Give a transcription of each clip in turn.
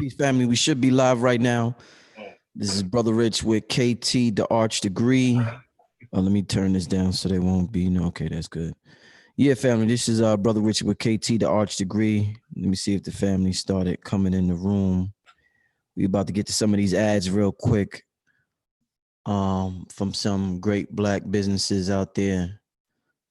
Peace, family. We should be live right now. This is Brother Rich with KT, the Arch Degree. Let me turn this down so they won't be. No, okay, that's good. Yeah, family. This is Brother Rich with KT, the Arch Degree. Let me see if the family started coming in the room. We about to get to some of these ads real quick. From some great black businesses out there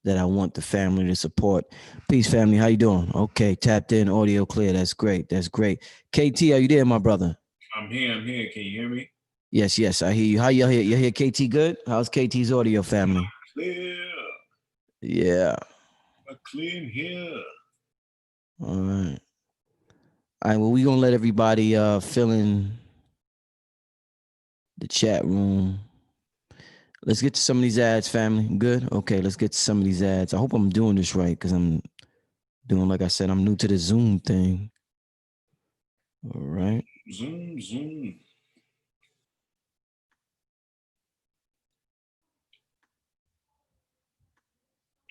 that I want the family to support. Peace, family. How you doing? Okay, tapped in, audio clear. That's great. That's great. KT, are you there, my brother? I'm here. Can you hear me? Yes, I hear you. How y'all hear? You hear KT good? How's KT's audio, family? Clear. Yeah. Clear here. All right. All right, well, we're going to let everybody fill in the chat room. Let's get to some of these ads, family. Good? Okay, let's get to some of these ads. I hope I'm doing this right because I'm doing, like I said, I'm new to the Zoom thing. All right. Zoom.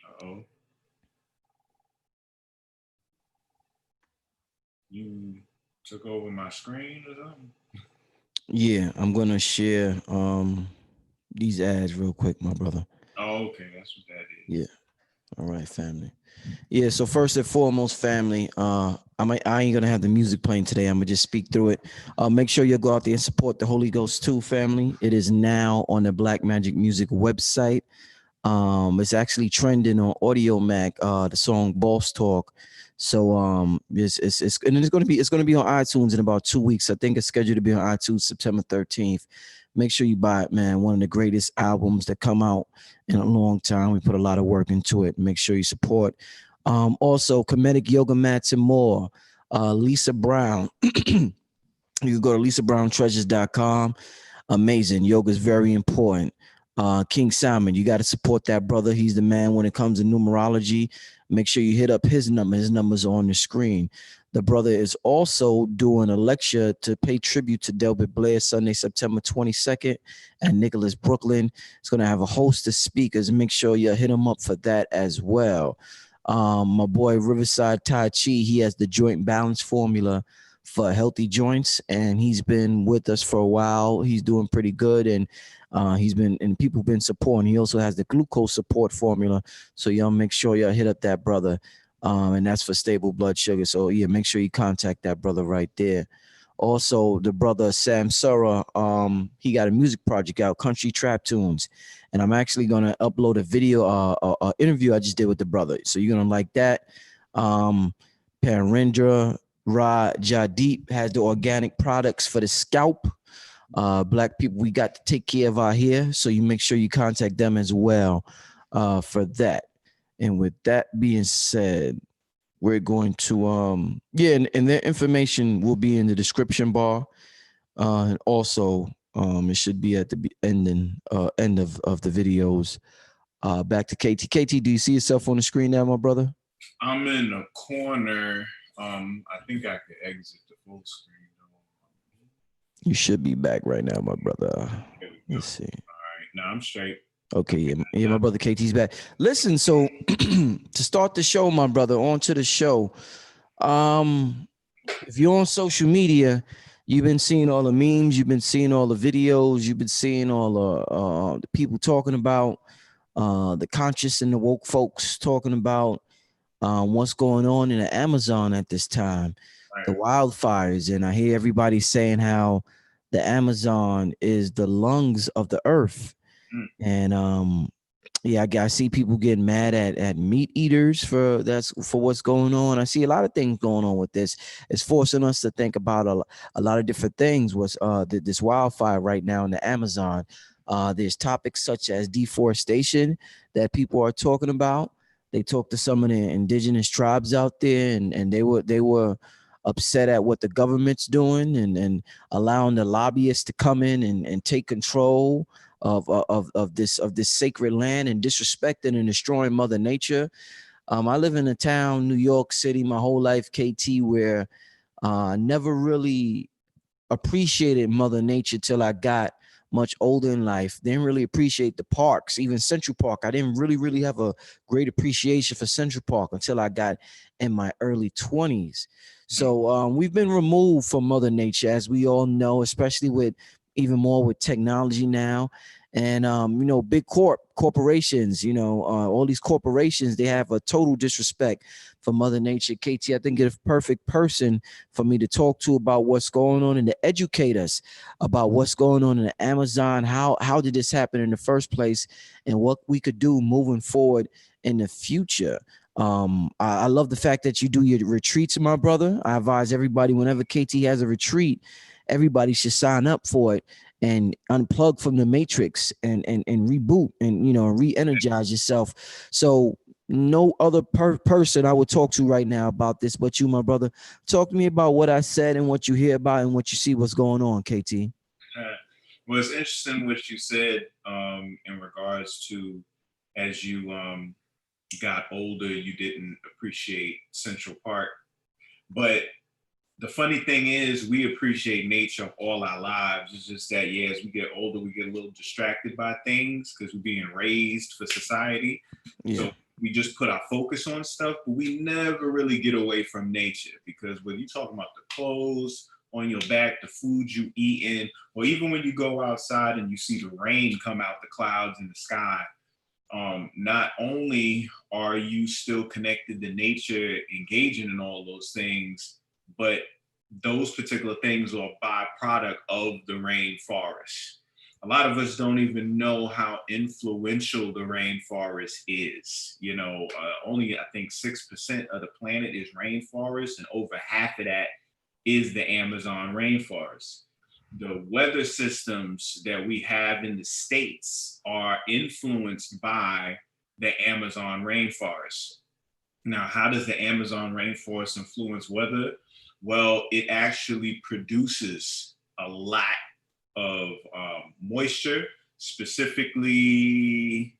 Uh-oh. You took over my screen or something? Yeah, I'm going to share these ads real quick, my brother. Oh, okay. That's what that is. Yeah. All right, family. Yeah, so first and foremost, family, I ain't gonna have the music playing today. I'm gonna just speak through it. Make sure you go out there and support the Holy Ghost too, family. It is now on the Black Magic Music website. It's actually trending on Audio Mac, the song Boss Talk. So it's gonna be on iTunes in about 2 weeks. I think it's scheduled to be on iTunes September 13th. Make sure you buy it, man. One of the greatest albums that come out in a long time. We put a lot of work into it. Make sure you support. Also, Kemetic yoga mats and more. Lisa Brown. You can go to lisabrown.treasures.com. Amazing. Yoga is very important. King Simon, you got to support that brother. He's the man when it comes to numerology. Make sure you hit up his number. His number's on the screen. The brother is also doing a lecture to pay tribute to Delbert Blair Sunday, September 22nd at Nicholas, Brooklyn. It's going to have a host of speakers. Make sure you hit him up for that as well. My boy Riverside Tai Chi, he has the joint balance formula for healthy joints, and he's been with us for a while. He's doing pretty good, and people been supporting. He also has the glucose support formula, so y'all make sure y'all hit up that brother, and that's for stable blood sugar. So yeah, make sure you contact that brother right there. Also, the brother Samsara, he got a music project out, Country Trap Tunes, and I'm actually gonna upload a video, interview I just did with the brother. So you're gonna like that. Parendra Jadeep has the organic products for the scalp. Black people, we got to take care of our hair, so you make sure you contact them as well for that. And with that being said, we're going to and their information will be in the description bar, and also it should be at the end of the videos. Back to KT. Do you see yourself on the screen now, my brother? I'm in the corner. I think I could exit the full screen. You should be back right now, my brother. Let's see. All right, now I'm straight. Okay, yeah, my brother KT's back. Listen, so to start the show, my brother, on to the show. If you're on social media, you've been seeing all the memes, you've been seeing all the videos, you've been seeing all the people talking about the conscious and the woke folks talking about what's going on in the Amazon at this time, the wildfires. And I hear everybody saying how the Amazon is the lungs of the earth. And I see people getting mad at meat eaters for what's going on. I see a lot of things going on with this. It's forcing us to think about a lot of different things. What's this wildfire right now in the Amazon? There's topics such as deforestation that people are talking about. They talked to some of the indigenous tribes out there, and they were upset at what the government's doing and allowing the lobbyists to come in and take control of this sacred land and disrespecting and destroying Mother Nature. I live in a town, New York City, my whole life, KT, where I never really appreciated Mother Nature till I got much older in life. Didn't really appreciate the parks, even Central Park. I didn't really have a great appreciation for Central Park until I got in my early 20s. So we've been removed from Mother Nature, as we all know, especially with even more with technology now. And big corporations, all these corporations, they have a total disrespect for Mother Nature. KT, I think it's a perfect person for me to talk to about what's going on and to educate us about what's going on in the Amazon. How did this happen in the first place, and what we could do moving forward in the future. I love the fact that you do your retreats, my brother. I advise everybody, whenever KT has a retreat, everybody should sign up for it and unplug from the matrix and reboot and re-energize yourself. So no other person I would talk to right now about this but you, my brother. Talk to me about what I said and what you hear about and what you see what's going on, KT. Well, it's interesting what you said in regards to, as you got older, you didn't appreciate Central Park. But the funny thing is, we appreciate nature all our lives. It's just that, yeah, as we get older, we get a little distracted by things because we're being raised for society. Yeah. So we just put our focus on stuff, but we never really get away from nature, because when you're talking about the clothes on your back, the food you eat in, or even when you go outside and you see the rain come out the clouds in the sky, not only are you still connected to nature, engaging in all those things, but those particular things are a byproduct of the rainforest. A lot of us don't even know how influential the rainforest is. Only I think 6% of the planet is rainforest, and over half of that is the Amazon rainforest. The weather systems that we have in the States are influenced by the Amazon rainforest. Now, how does the Amazon rainforest influence weather? Well, it actually produces a lot of moisture, specifically,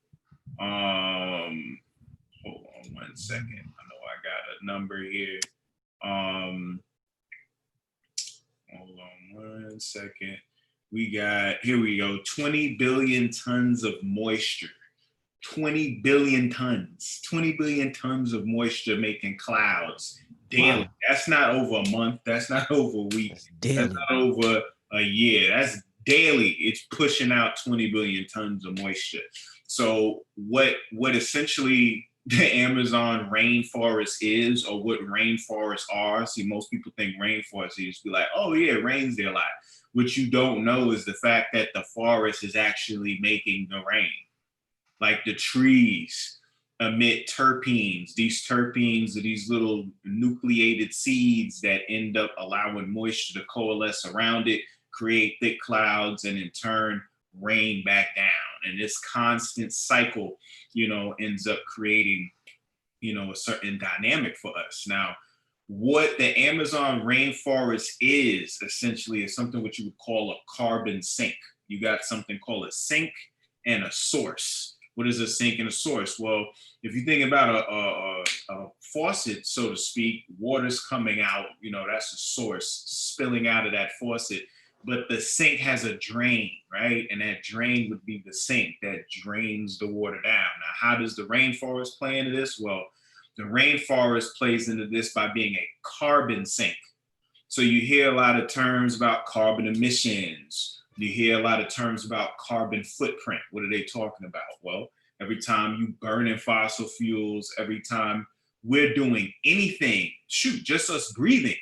hold on 1 second. I know I got a number here. Hold on 1 second. Here we go, 20 billion tons of moisture. 20 billion tons of moisture making clouds daily. Wow. That's not over a month. That's not over a week. That's not over a year. That's daily. It's pushing out 20 billion tons of moisture. So what essentially the Amazon rainforest is, or what rainforests are. See, most people think rainforest, you just be like, oh yeah, it rains there a lot. What you don't know is the fact that the forest is actually making the rain. Like the trees emit terpenes. These terpenes are these little nucleated seeds that end up allowing moisture to coalesce around it, create thick clouds, and in turn rain back down. And this constant cycle, ends up creating, a certain dynamic for us. Now, what the Amazon rainforest is essentially is something what you would call a carbon sink. You got something called a sink and a source. What is a sink and a source? Well, if you think about a faucet, so to speak, water's coming out, that's a source spilling out of that faucet. But the sink has a drain, right? And that drain would be the sink that drains the water down. Now, how does the rainforest play into this? Well, the rainforest plays into this by being a carbon sink. So you hear a lot of terms about carbon emissions. You hear a lot of terms about carbon footprint. What are they talking about? Well, every time you burn in fossil fuels, every time we're doing anything, just us breathing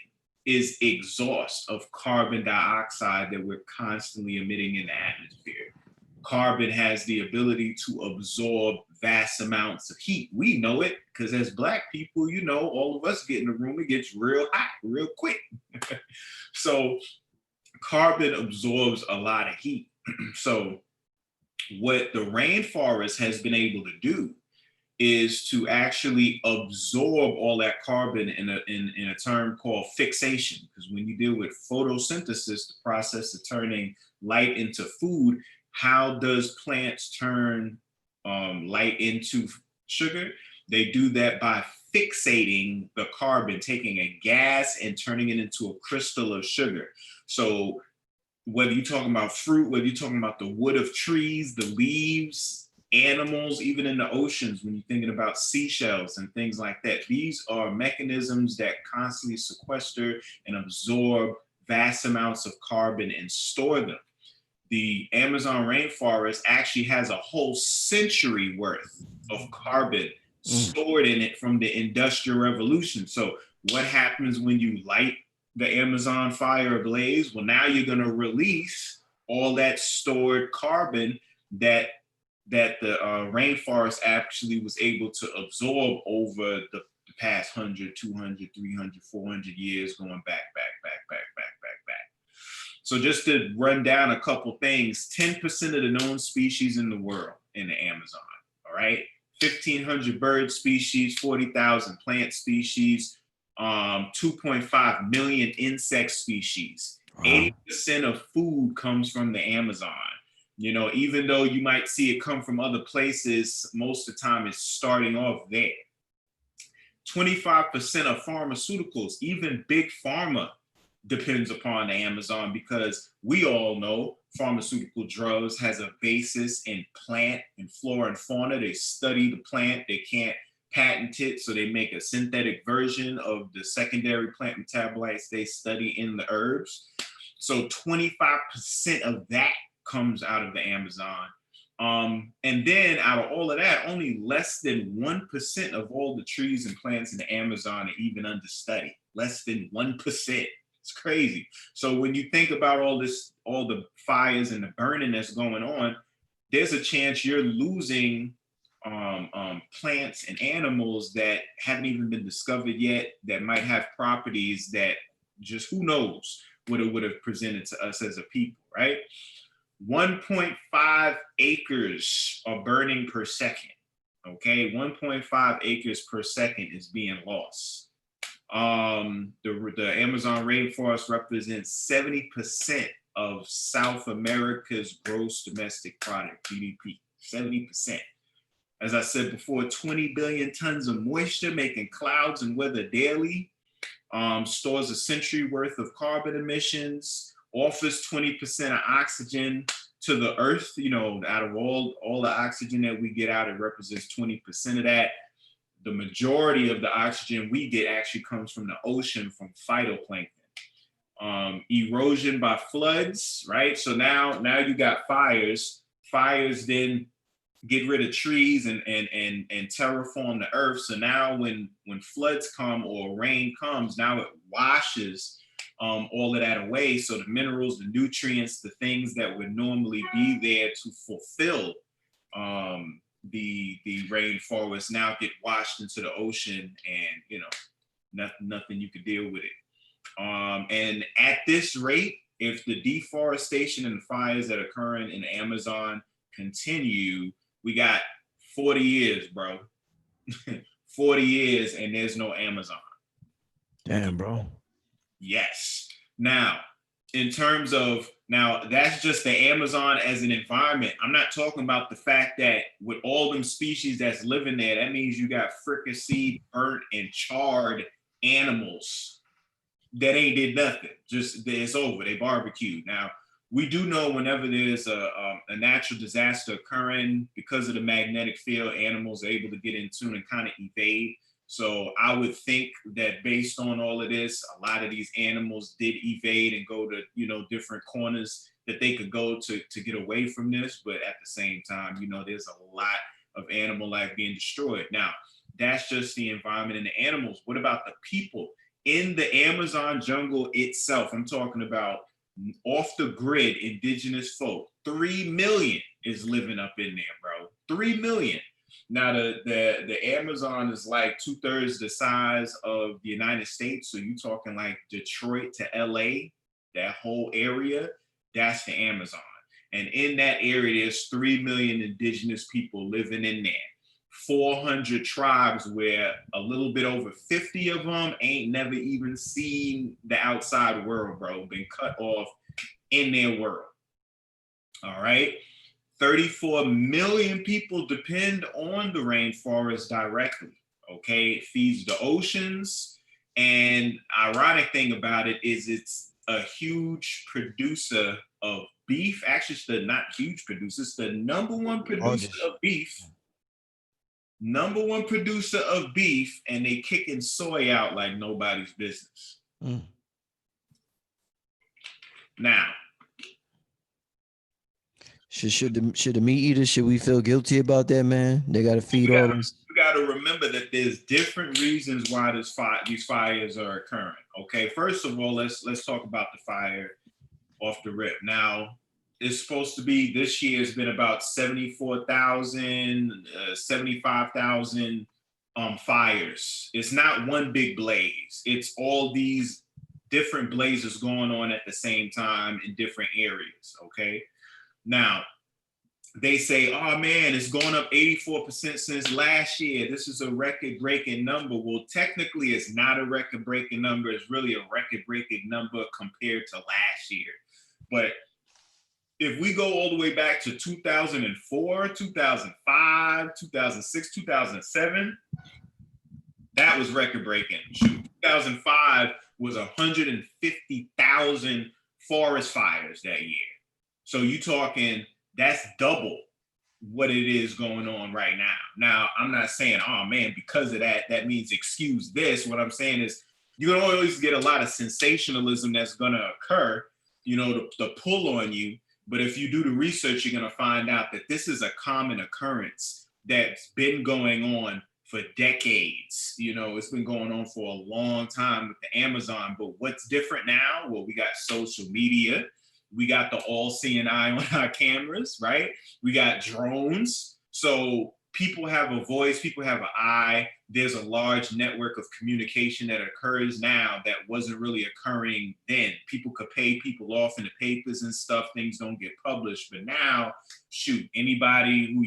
is exhaust of carbon dioxide that we're constantly emitting in the atmosphere. Carbon has the ability to absorb vast amounts of heat. We know it because as Black people, all of us get in the room, it gets real hot real quick. So carbon absorbs a lot of heat. So what the rainforest has been able to do is to actually absorb all that carbon in a term called fixation. Because when you deal with photosynthesis, the process of turning light into food, how does plants turn light into sugar? They do that by fixating the carbon, taking a gas and turning it into a crystal of sugar. So whether you're talking about fruit, whether you're talking about the wood of trees, the leaves, animals, even in the oceans, when you're thinking about seashells and things like that. These are mechanisms that constantly sequester and absorb vast amounts of carbon and store them. The Amazon rainforest actually has a whole century worth of carbon stored in it from the Industrial Revolution. So what happens when you light the Amazon fire ablaze? Well, now you're going to release all that stored carbon that the rainforest actually was able to absorb over the past 100, 200, 300, 400 years, going back. So just to run down a couple things, 10% of the known species in the world in the Amazon, all right? 1,500 bird species, 40,000 plant species, 2.5 million insect species. Wow. 80% of food comes from the Amazon. You know, even though you might see it come from other places, most of the time it's starting off there. 25% of pharmaceuticals, even big pharma, depends upon the Amazon, because we all know pharmaceutical drugs has a basis in plant and flora and fauna. They study the plant, they can't patent it, so they make a synthetic version of the secondary plant metabolites they study in the herbs. So 25% of that comes out of the Amazon. And then out of all of that, only less than 1% of all the trees and plants in the Amazon are even under study. Less than 1%. It's crazy. So when you think about all this, all the fires and the burning that's going on, there's a chance you're losing plants and animals that haven't even been discovered yet, that might have properties that just who knows what it would have presented to us as a people, right? 1.5 acres are burning per second, okay? 1.5 acres per second is being lost. The Amazon rainforest represents 70% of South America's gross domestic product, GDP, 70%. As I said before, 20 billion tons of moisture, making clouds and weather daily, stores a century worth of carbon emissions, offers 20% of oxygen to the earth. You know, out of all the oxygen that we get out, it represents 20% of that. The majority of the oxygen we get actually comes from the ocean, from phytoplankton. Erosion by floods, right? So now you got fires. Fires then get rid of trees and terraform the earth. So now when floods come or rain comes, now it washes all of that away. So the minerals, the nutrients, the things that would normally be there to fulfill the rainforest now get washed into the ocean, and you know, nothing you could deal with it. And at this rate, if the deforestation and the fires that are occurring in the Amazon continue, we got 40 years, bro. 40 years and there's no Amazon. Damn, bro. Yes. Now, in terms of, now that's just the Amazon as an environment. I'm not talking about the fact that with all them species that's living there, that means you got fricasseed, burnt, and charred animals that ain't did nothing. Just, it's over. They barbecued. Now, we do know whenever there's a natural disaster occurring, because of the magnetic field, animals are able to get in tune and kind of evade. So I would think that based on all of this, a lot of these animals did evade and go to, you know, different corners that they could go to get away from this. But at the same time, you know, there's a lot of animal life being destroyed. Now, that's just the environment and the animals. What about the people in the Amazon jungle itself? I'm talking about off the grid indigenous folk. 3 million is living up in there, bro. 3 million. Now the Amazon is like 2/3 the size of the United States. So you're talking like Detroit to LA, that whole area, that's the Amazon. And in that area, there's 3 million indigenous people living in there. 400 tribes where a little bit over 50 of them ain't never even seen the outside world, bro. Been cut off in their world. All right. 34 million people depend on the rainforest directly. Okay. It feeds the oceans. And ironic thing about it is it's a huge producer of beef, actually the not huge producers, the number one producer of beef, and they kicking soy out like nobody's business. Now, should the meat eaters, should we feel guilty about that, man? They got to feed all this. You got to remember that there's different reasons why these fires are occurring. Okay, first of all, let's talk about the fire off the rip. Now, it's supposed to be, this year has been about 74,000, 75,000 fires. It's not one big blaze. It's all these different blazes going on at the same time in different areas, okay? Now, they say, oh man, it's going up 84% since last year. This is a record-breaking number. Well, technically, it's not a record-breaking number. It's really a record-breaking number compared to last year. But if we go all the way back to 2004, 2005, 2006, 2007, that was record-breaking. 2005 was 150,000 forest fires that year. So you talking, that's double what it is going on right now. Now, I'm not saying, oh man, because of that, that means excuse this. What I'm saying is you're gonna always get a lot of sensationalism that's gonna occur, to pull on you. But if you do the research, you're gonna find out that this is a common occurrence that's been going on for decades. It's been going on for a long time with the Amazon. But what's different now? Well, we got social media. We got the all-seeing eye on our cameras, right? We got drones. So people have a voice, people have an eye. There's a large network of communication that occurs now that wasn't really occurring then. People could pay people off in the papers and stuff. Things don't get published. But now, shoot, anybody who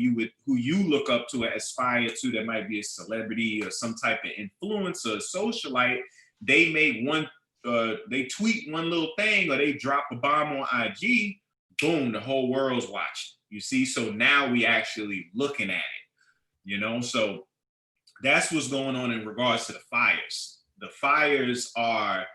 you look up to or aspire to, that might be a celebrity or some type of influencer, socialite, they make they tweet one little thing or they drop a bomb on IG, boom, the whole world's watching. You see, so now we actually looking at it, so that's what's going on in regards to the fires. The fires are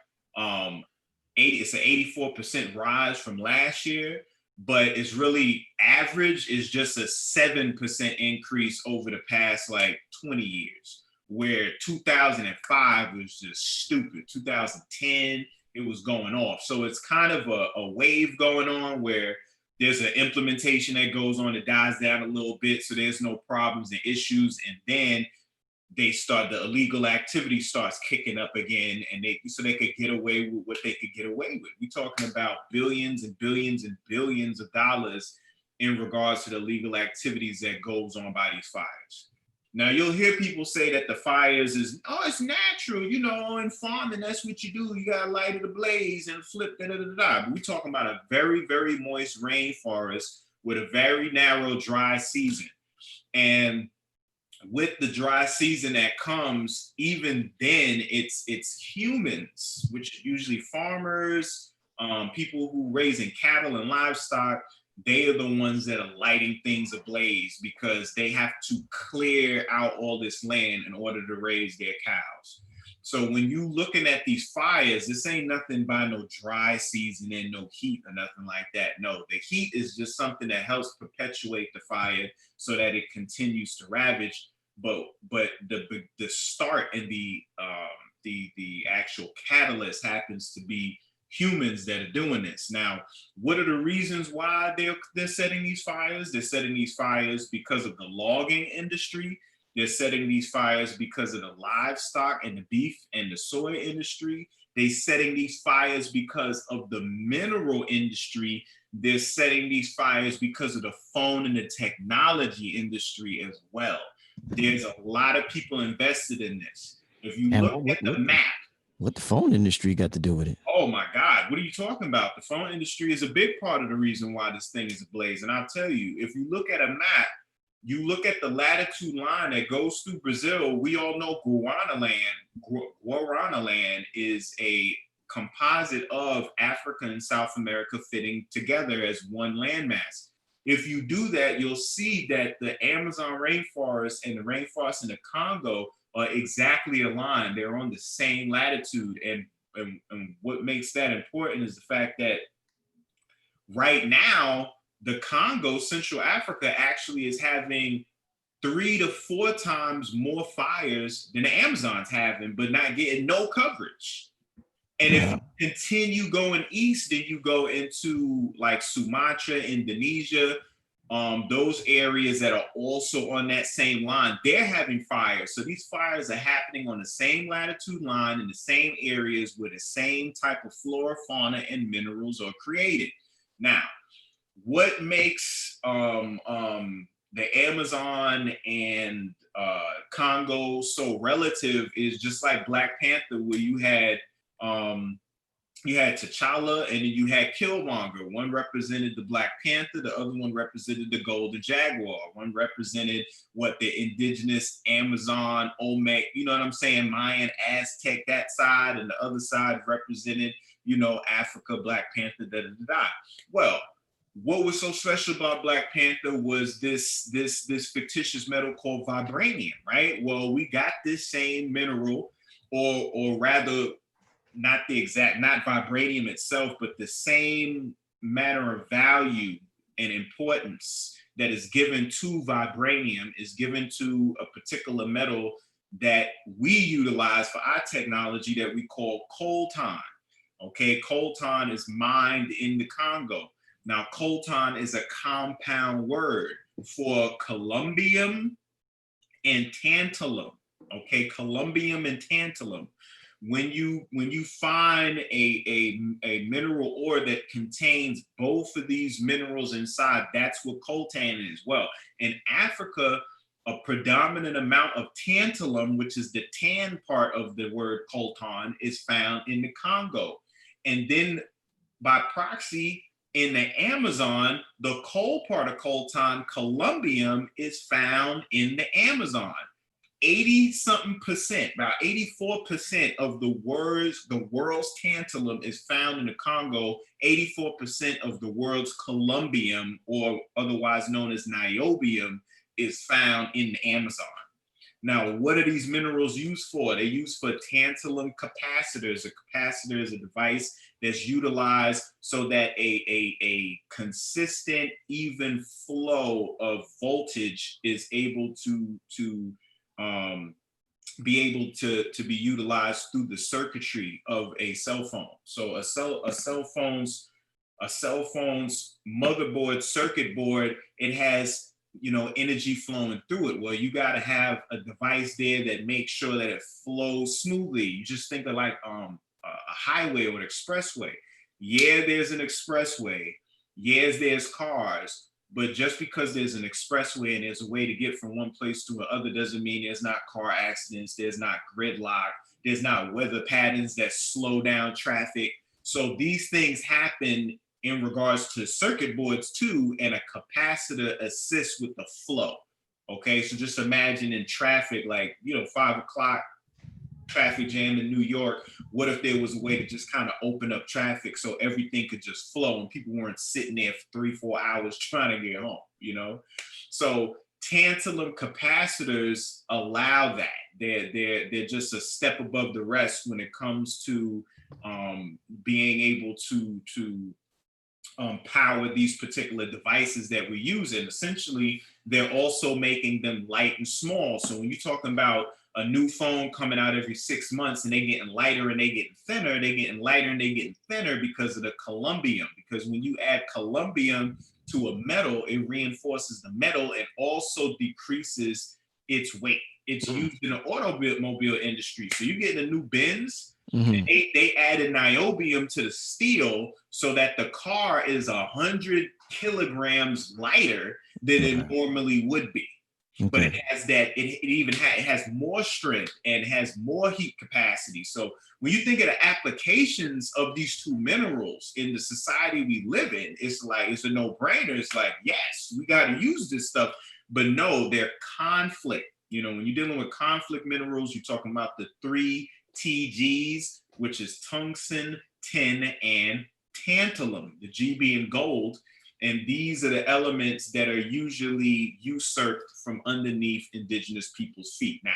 it's an 84% rise from last year, but it's really average is just a 7% increase over the past like 20 years. Where 2005 was just stupid. 2010, it was going off. So it's kind of a wave going on where there's an implementation that goes on, it dies down a little bit, so there's no problems and issues. And then the illegal activity starts kicking up again, and so they could get away with what they could get away with. We're talking about billions and billions and billions of dollars in regards to the illegal activities that goes on by these fires. Now, you'll hear people say that the fires it's natural, in farming, that's what you do. You got to light it ablaze and flip, But we're talking about a very, very moist rainforest with a very narrow dry season. And with the dry season that comes, even then, it's humans, which usually farmers, people who raising cattle and livestock, they are the ones that are lighting things ablaze because they have to clear out all this land in order to raise their cows. So when you looking at these fires, this ain't nothing by no dry season and no heat or nothing like that. No, the heat is just something that helps perpetuate the fire so that it continues to ravage. But the start and the actual catalyst happens to be humans that are doing this. Now, what are the reasons why they're setting these fires? They're setting these fires because of the logging industry. They're setting these fires because of the livestock and the beef and the soy industry. They're setting these fires because of the mineral industry. They're setting these fires because of the phone and the technology industry as well. There's a lot of people invested in this. If you look at the map, what the phone industry got to do with it? Oh my God, what are you talking about? The phone industry is a big part of the reason why this thing is ablaze. And I'll tell you, if you look at a map, you look at the latitude line that goes through Brazil, we all know Guarana land is a composite of Africa and South America fitting together as one landmass. If you do that, you'll see that the Amazon rainforest and the rainforest in the Congo are exactly aligned. They're on the same latitude. And what makes that important is the fact that Right now, the Congo, Central Africa, actually is having 3 to 4 times more fires than the Amazon's having, but not getting no coverage. And if you continue going east, then you go into like Sumatra, Indonesia, those areas that are also on that same line, they're having fires. So these fires are happening on the same latitude line in the same areas where the same type of flora, fauna, and minerals are created. Now, what makes the Amazon and Congo so relative is just like Black Panther, where you had T'Challa and then you had Killmonger. One represented the Black Panther, the other one represented the Golden Jaguar. One represented what the indigenous Amazon, Olmec, you know what I'm saying, Mayan, Aztec, that side, and the other side represented, you know, Africa, Black Panther, da da da da. Well, what was so special about Black Panther was this fictitious metal called vibranium, right? Well, we got this same mineral, or rather, not vibranium itself, but the same manner of value and importance that is given to vibranium is given to a particular metal that we utilize for our technology that we call coltan. Okay, coltan is mined in the Congo. Now, coltan is a compound word for columbium and tantalum. Okay, columbium and tantalum. When you find a mineral ore that contains both of these minerals inside, that's what coltan is. Well, in Africa, a predominant amount of tantalum, which is the tan part of the word coltan, is found in the Congo. And then by proxy, in the Amazon, the coal part of coltan, columbium, is found in the Amazon. 80-something%, about 84% of the world's tantalum is found in the Congo. 84% of the world's columbium, or otherwise known as niobium, is found in the Amazon. Now, what are these minerals used for? They're used for tantalum capacitors. A capacitor is a device that's utilized so that a consistent, even flow of voltage is able to be able to be utilized through the circuitry of a cell phone. So a cell phone's motherboard, circuit board, it has, you know, energy flowing through it. Well, you got to have a device there that makes sure that it flows smoothly. You just think of like a highway or an expressway. Yeah, there's an expressway. Yes, there's cars. But just because there's an expressway and there's a way to get from one place to another doesn't mean there's not car accidents, there's not gridlock, there's not weather patterns that slow down traffic. So these things happen in regards to circuit boards too, and a capacitor assists with the flow. Okay, so just imagine in traffic, like, you know, 5 o'clock, traffic jam in New York. What if there was a way to just kind of open up traffic so everything could just flow and people weren't sitting there for 3-4 hours trying to get home, you know? So tantalum capacitors allow that. They're just a step above the rest when it comes to being able to power these particular devices that we use. And essentially, they're also making them light and small. So when you're talking about a new phone coming out every 6 months and they getting lighter and they getting thinner, they getting lighter and they getting thinner because of the columbium. Because when you add columbium to a metal, it reinforces the metal and also decreases its weight. It's used in the automobile industry. So you get a new Benz, and they added niobium to the steel so that the car is 100 kilograms lighter than it normally would be. Okay. But it has that, it has more strength and has more heat capacity. So when you think of the applications of these two minerals in the society we live in, it's like, it's a no-brainer. It's like, yes, we got to use this stuff. But no, they're conflict. You know, when you're dealing with conflict minerals, you're talking about the 3 TGs, which is tungsten, tin, and tantalum, the G being gold. And these are the elements that are usually usurped from underneath indigenous people's feet. Now,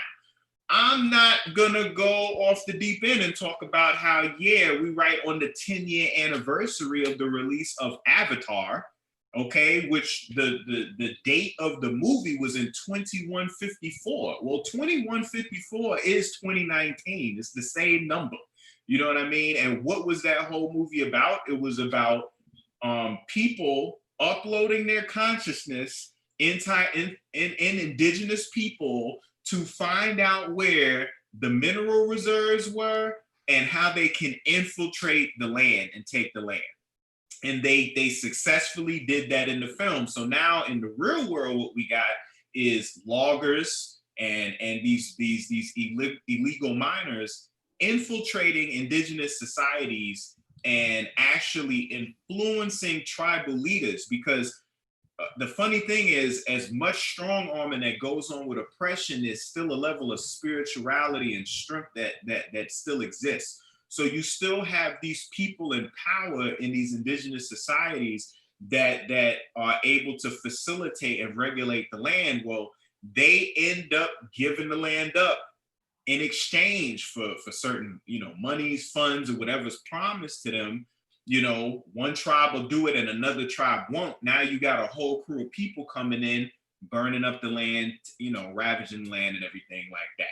I'm not gonna go off the deep end and talk about how, yeah, we right on the 10-year anniversary of the release of Avatar, okay, which the date of the movie was in 2154. Well, 2154 is 2019. It's the same number. You know what I mean? And what was that whole movie about? It was about people uploading their consciousness in indigenous people to find out where the mineral reserves were and how they can infiltrate the land and take the land. And they successfully did that in the film. So now in the real world, what we got is loggers and these illegal miners infiltrating indigenous societies and actually influencing tribal leaders. Because the funny thing is, as much strong arming that goes on with oppression, there's still a level of spirituality and strength that still exists. So you still have these people in power in these indigenous societies that are able to facilitate and regulate the land. Well, they end up giving the land up in exchange for certain, monies, funds, or whatever's promised to them. One tribe will do it and another tribe won't. Now you got a whole crew of people coming in, burning up the land, ravaging land and everything like that,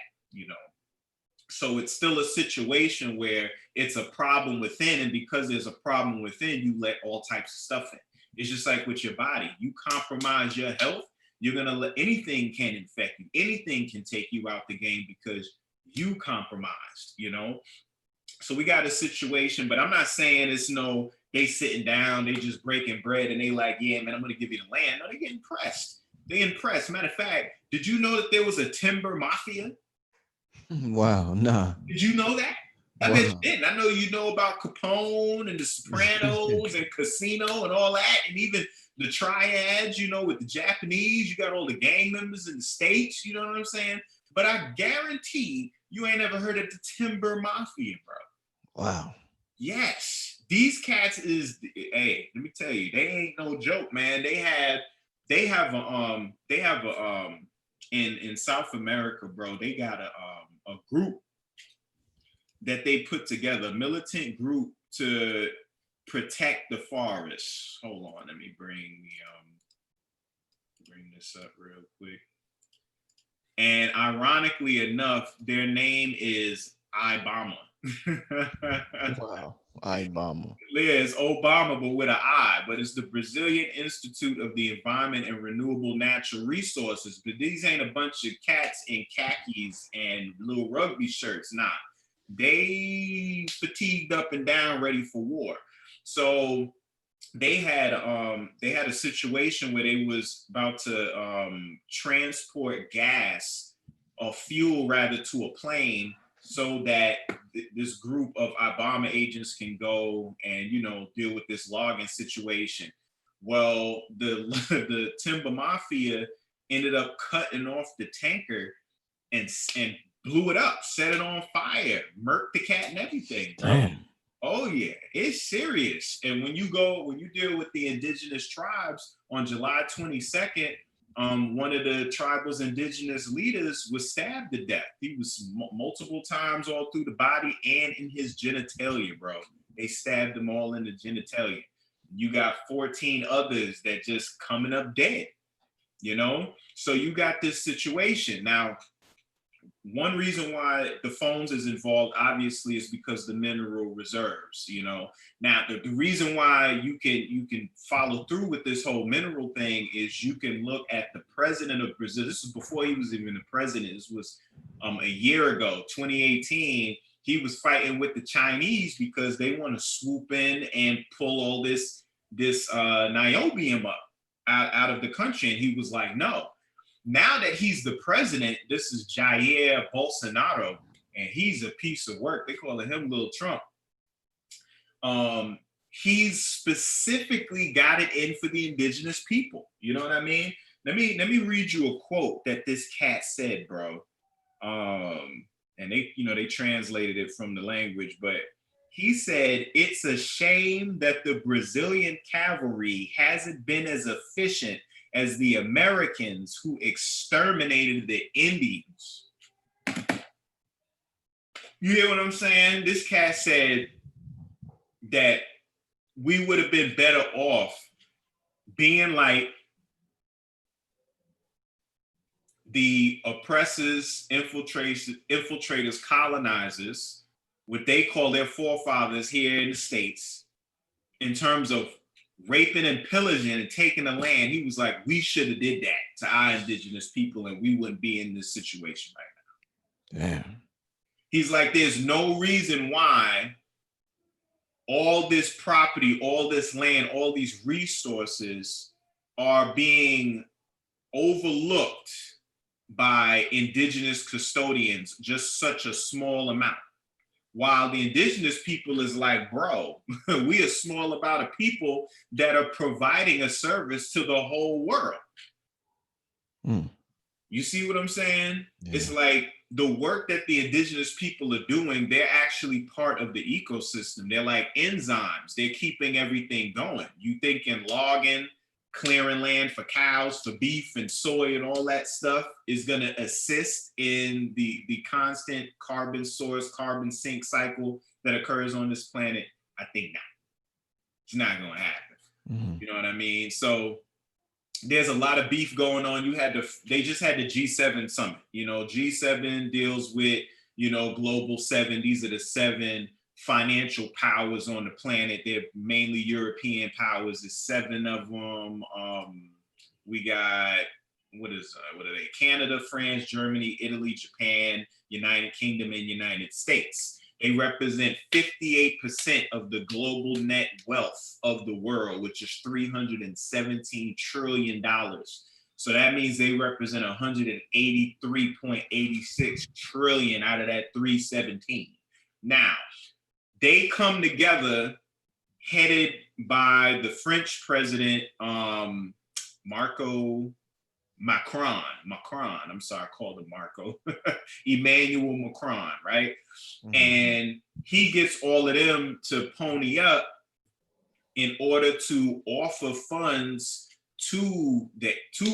So it's still a situation where it's a problem within, and because there's a problem within, you let all types of stuff in. It's just like with your body. You compromise your health, you're gonna let anything can infect you, anything can take you out the game because you compromised, So we got a situation, but I'm not saying it's they sitting down, they just breaking bread and they like, yeah, man, I'm gonna give you the land. No, they get impressed. They impressed. Matter of fact, did you know that there was a timber mafia? Wow, nah. Did you know that? I bet you didn't. I know you know about Capone and the Sopranos and Casino and all that, and even the triads, with the Japanese. You got all the gang members in the States, you know what I'm saying? But I guarantee you ain't ever heard of the timber mafia, bro. Wow. Yes. These cats is, hey, let me tell you, they ain't no joke, man. They have in South America, bro, they got a group that they put together, a militant group to protect the forests. Hold on, let me bring this up real quick. And ironically enough, their name is Ibama. Wow, Ibama. Yeah, it's Obama, but with an I, but it's the Brazilian Institute of the Environment and Renewable Natural Resources. But these ain't a bunch of cats in khakis and little rugby shirts. Nah, they fatigued up and down, ready for war. So they had a situation where they was about to transport gas or fuel rather to a plane so that this group of Ibama agents can go and deal with this logging situation. Well, the timber mafia ended up cutting off the tanker and blew it up, set it on fire, murked the cat and everything. Damn. Oh yeah, it's serious. And when you deal with the indigenous tribes on July 22nd, one of the tribal's indigenous leaders was stabbed to death. He was multiple times all through the body and in his genitalia, bro. They stabbed him all in the genitalia. You got 14 others that just coming up dead, So you got this situation. Now, one reason why the phones is involved, obviously, is because the mineral reserves, Now, the reason why you can follow through with this whole mineral thing is you can look at the president of Brazil. This was before he was even the president. This was a year ago, 2018. He was fighting with the Chinese because they want to swoop in and pull all this niobium up out of the country. And he was like, no. Now that he's the president, this is Jair Bolsonaro, and he's a piece of work. They call him Little Trump. He's specifically got it in for the indigenous people. You know what I mean? Let me read you a quote that this cat said, bro. And they translated it from the language, but he said, "It's a shame that the Brazilian cavalry hasn't been as efficient as the Americans who exterminated the Indians." You hear what I'm saying? This cat said that we would have been better off being like the oppressors, infiltrators, colonizers, what they call their forefathers here in the States, in terms of raping and pillaging and taking the land. He was like, we should have did that to our indigenous people and we wouldn't be in this situation right now. Damn. He's like, there's no reason why all this property, all this land, all these resources are being overlooked by indigenous custodians, just such a small amount. While the indigenous people is like, bro, we are small about a people that are providing a service to the whole world. Mm. You see what I'm saying? Yeah. It's like the work that the indigenous people are doing, they're actually part of the ecosystem. They're like enzymes. They're keeping everything going. You thinking logging, clearing land for cows, for beef and soy and all that stuff is going to assist in the constant carbon source, carbon sink cycle that occurs on this planet? I think not. It's not going to happen. Mm-hmm. You know what I mean? So there's a lot of beef going on. They just had the G7 summit. You know, G7 deals with, you know, global 7. These are the 7 financial powers on the planet. They're mainly European powers. There's 7 of them. We got, what are they? Canada, France, Germany, Italy, Japan, United Kingdom, and United States. They represent 58% of the global net wealth of the world, which is $317 trillion. So that means they represent 183.86 trillion out of that 317. Now, they come together headed by the French president, I'm sorry, I called him Marco. Emmanuel Macron, right? Mm-hmm. And he gets all of them to pony up in order to offer funds to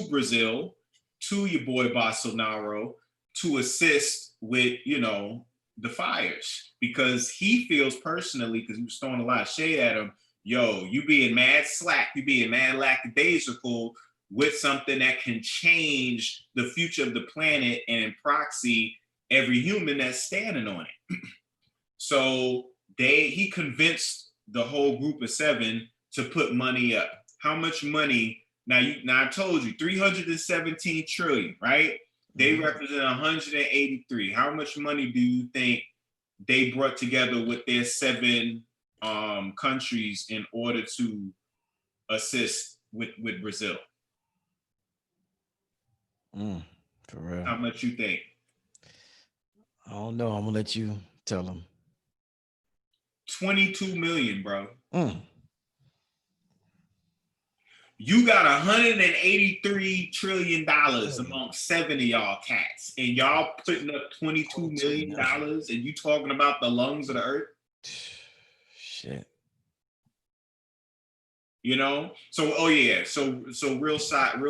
Brazil, to your boy Bolsonaro, to assist with, you know, the fires, because he feels personally, because he was throwing a lot of shade at him, yo, you being mad slack, you being mad lackadaisical with something that can change the future of the planet and in proxy every human that's standing on it. So he convinced the whole group of 7 to put money up. How much money? Now I told you 317 trillion, right? They represent 183. How much money do you think they brought together with their 7 countries in order to assist with Brazil? For real. How much you think? I don't know. I'm gonna let you tell them. 22 million, bro. You got $183 trillion among 7 of y'all cats, and y'all putting up $22 million, and you talking about the lungs of the earth? Shit. You know, so real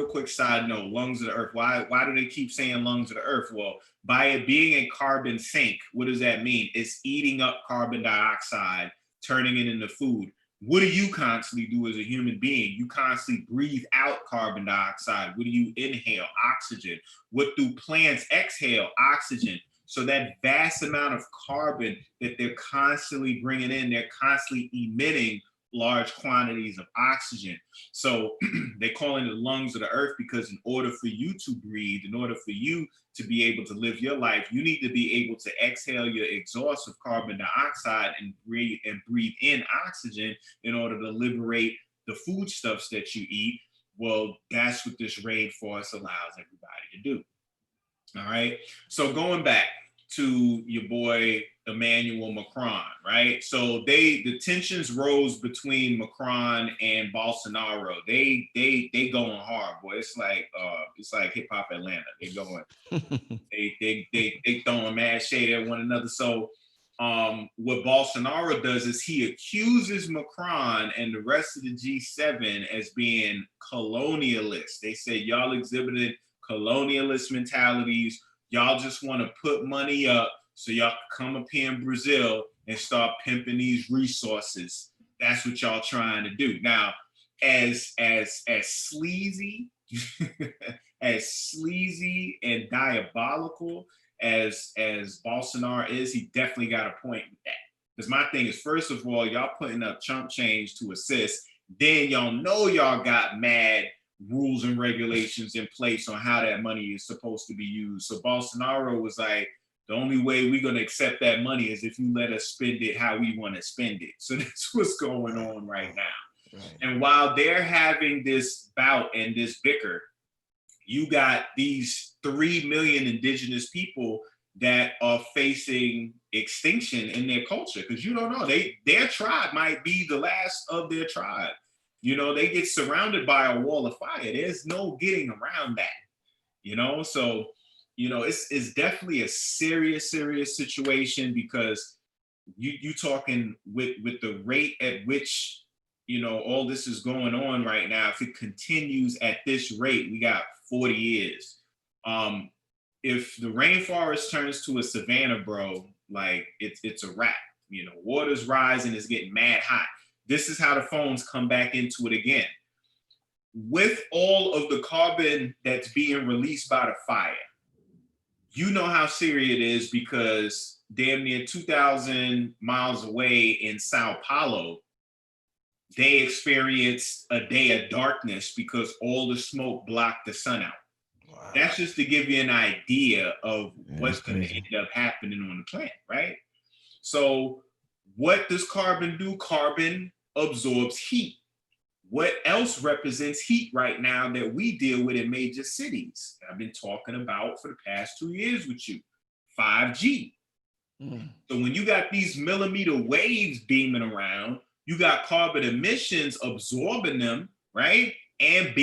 quick side note, lungs of the earth. Why do they keep saying lungs of the earth? Well, by it being a carbon sink, what does that mean? It's eating up carbon dioxide, turning it into food. What do you constantly do as a human being? You constantly breathe out carbon dioxide. What do you inhale? Oxygen. What do plants exhale? Oxygen. So that vast amount of carbon that they're constantly bringing in, they're constantly emitting large quantities of oxygen. So they call it the lungs of the earth, because in order for you to breathe, in order for you to be able to live your life, you need to be able to exhale your exhaust of carbon dioxide and breathe in oxygen in order to liberate the foodstuffs that you eat. Well, that's what this rainforest allows everybody to do. All right. So going back to your boy Emmanuel Macron, right? So the tensions rose between Macron and Bolsonaro. They going hard, boy. It's like hip hop Atlanta. They going, they throwing mad shade at one another. So what Bolsonaro does is he accuses Macron and the rest of the G7 as being colonialists. They say y'all exhibited colonialist mentalities. Y'all just want to put money up so y'all can come up here in Brazil and start pimping these resources. That's what y'all trying to do. Now, as sleazy, as sleazy and diabolical as Bolsonaro is, he definitely got a point with that. Because my thing is, first of all, y'all putting up chump change to assist. Then y'all know y'all got mad rules and regulations in place on how that money is supposed to be used. So Bolsonaro was like, the only way we're going to accept that money is if you let us spend it how we want to spend it. So that's what's going on right now. Right. And while they're having this bout and this bicker, you got these 3 million indigenous people that are facing extinction in their culture, because you don't know, their tribe might be the last of their tribe. You know, they get surrounded by a wall of fire. There's no getting around that, you know? So, you know, it's definitely a serious situation, because you talking with the rate at which, you know, all this is going on right now. If it continues at this rate, we got 40 years. If the rainforest turns to a savanna, bro, like it's a wrap. You know, water's rising, it's getting mad hot. This is how the phones come back into it again. With all of the carbon that's being released by the fire, you know how serious it is, because damn near 2,000 miles away in Sao Paulo, they experienced a day of darkness because all the smoke blocked the sun out. Wow. That's just to give you an idea of what's going to end up happening on the planet, right? So what does carbon do? Carbon absorbs heat. What else represents heat right now that we deal with in major cities? I've been talking about for the past 2 years with you, 5G. So when you got these millimeter waves beaming around, you got carbon emissions absorbing them, right? And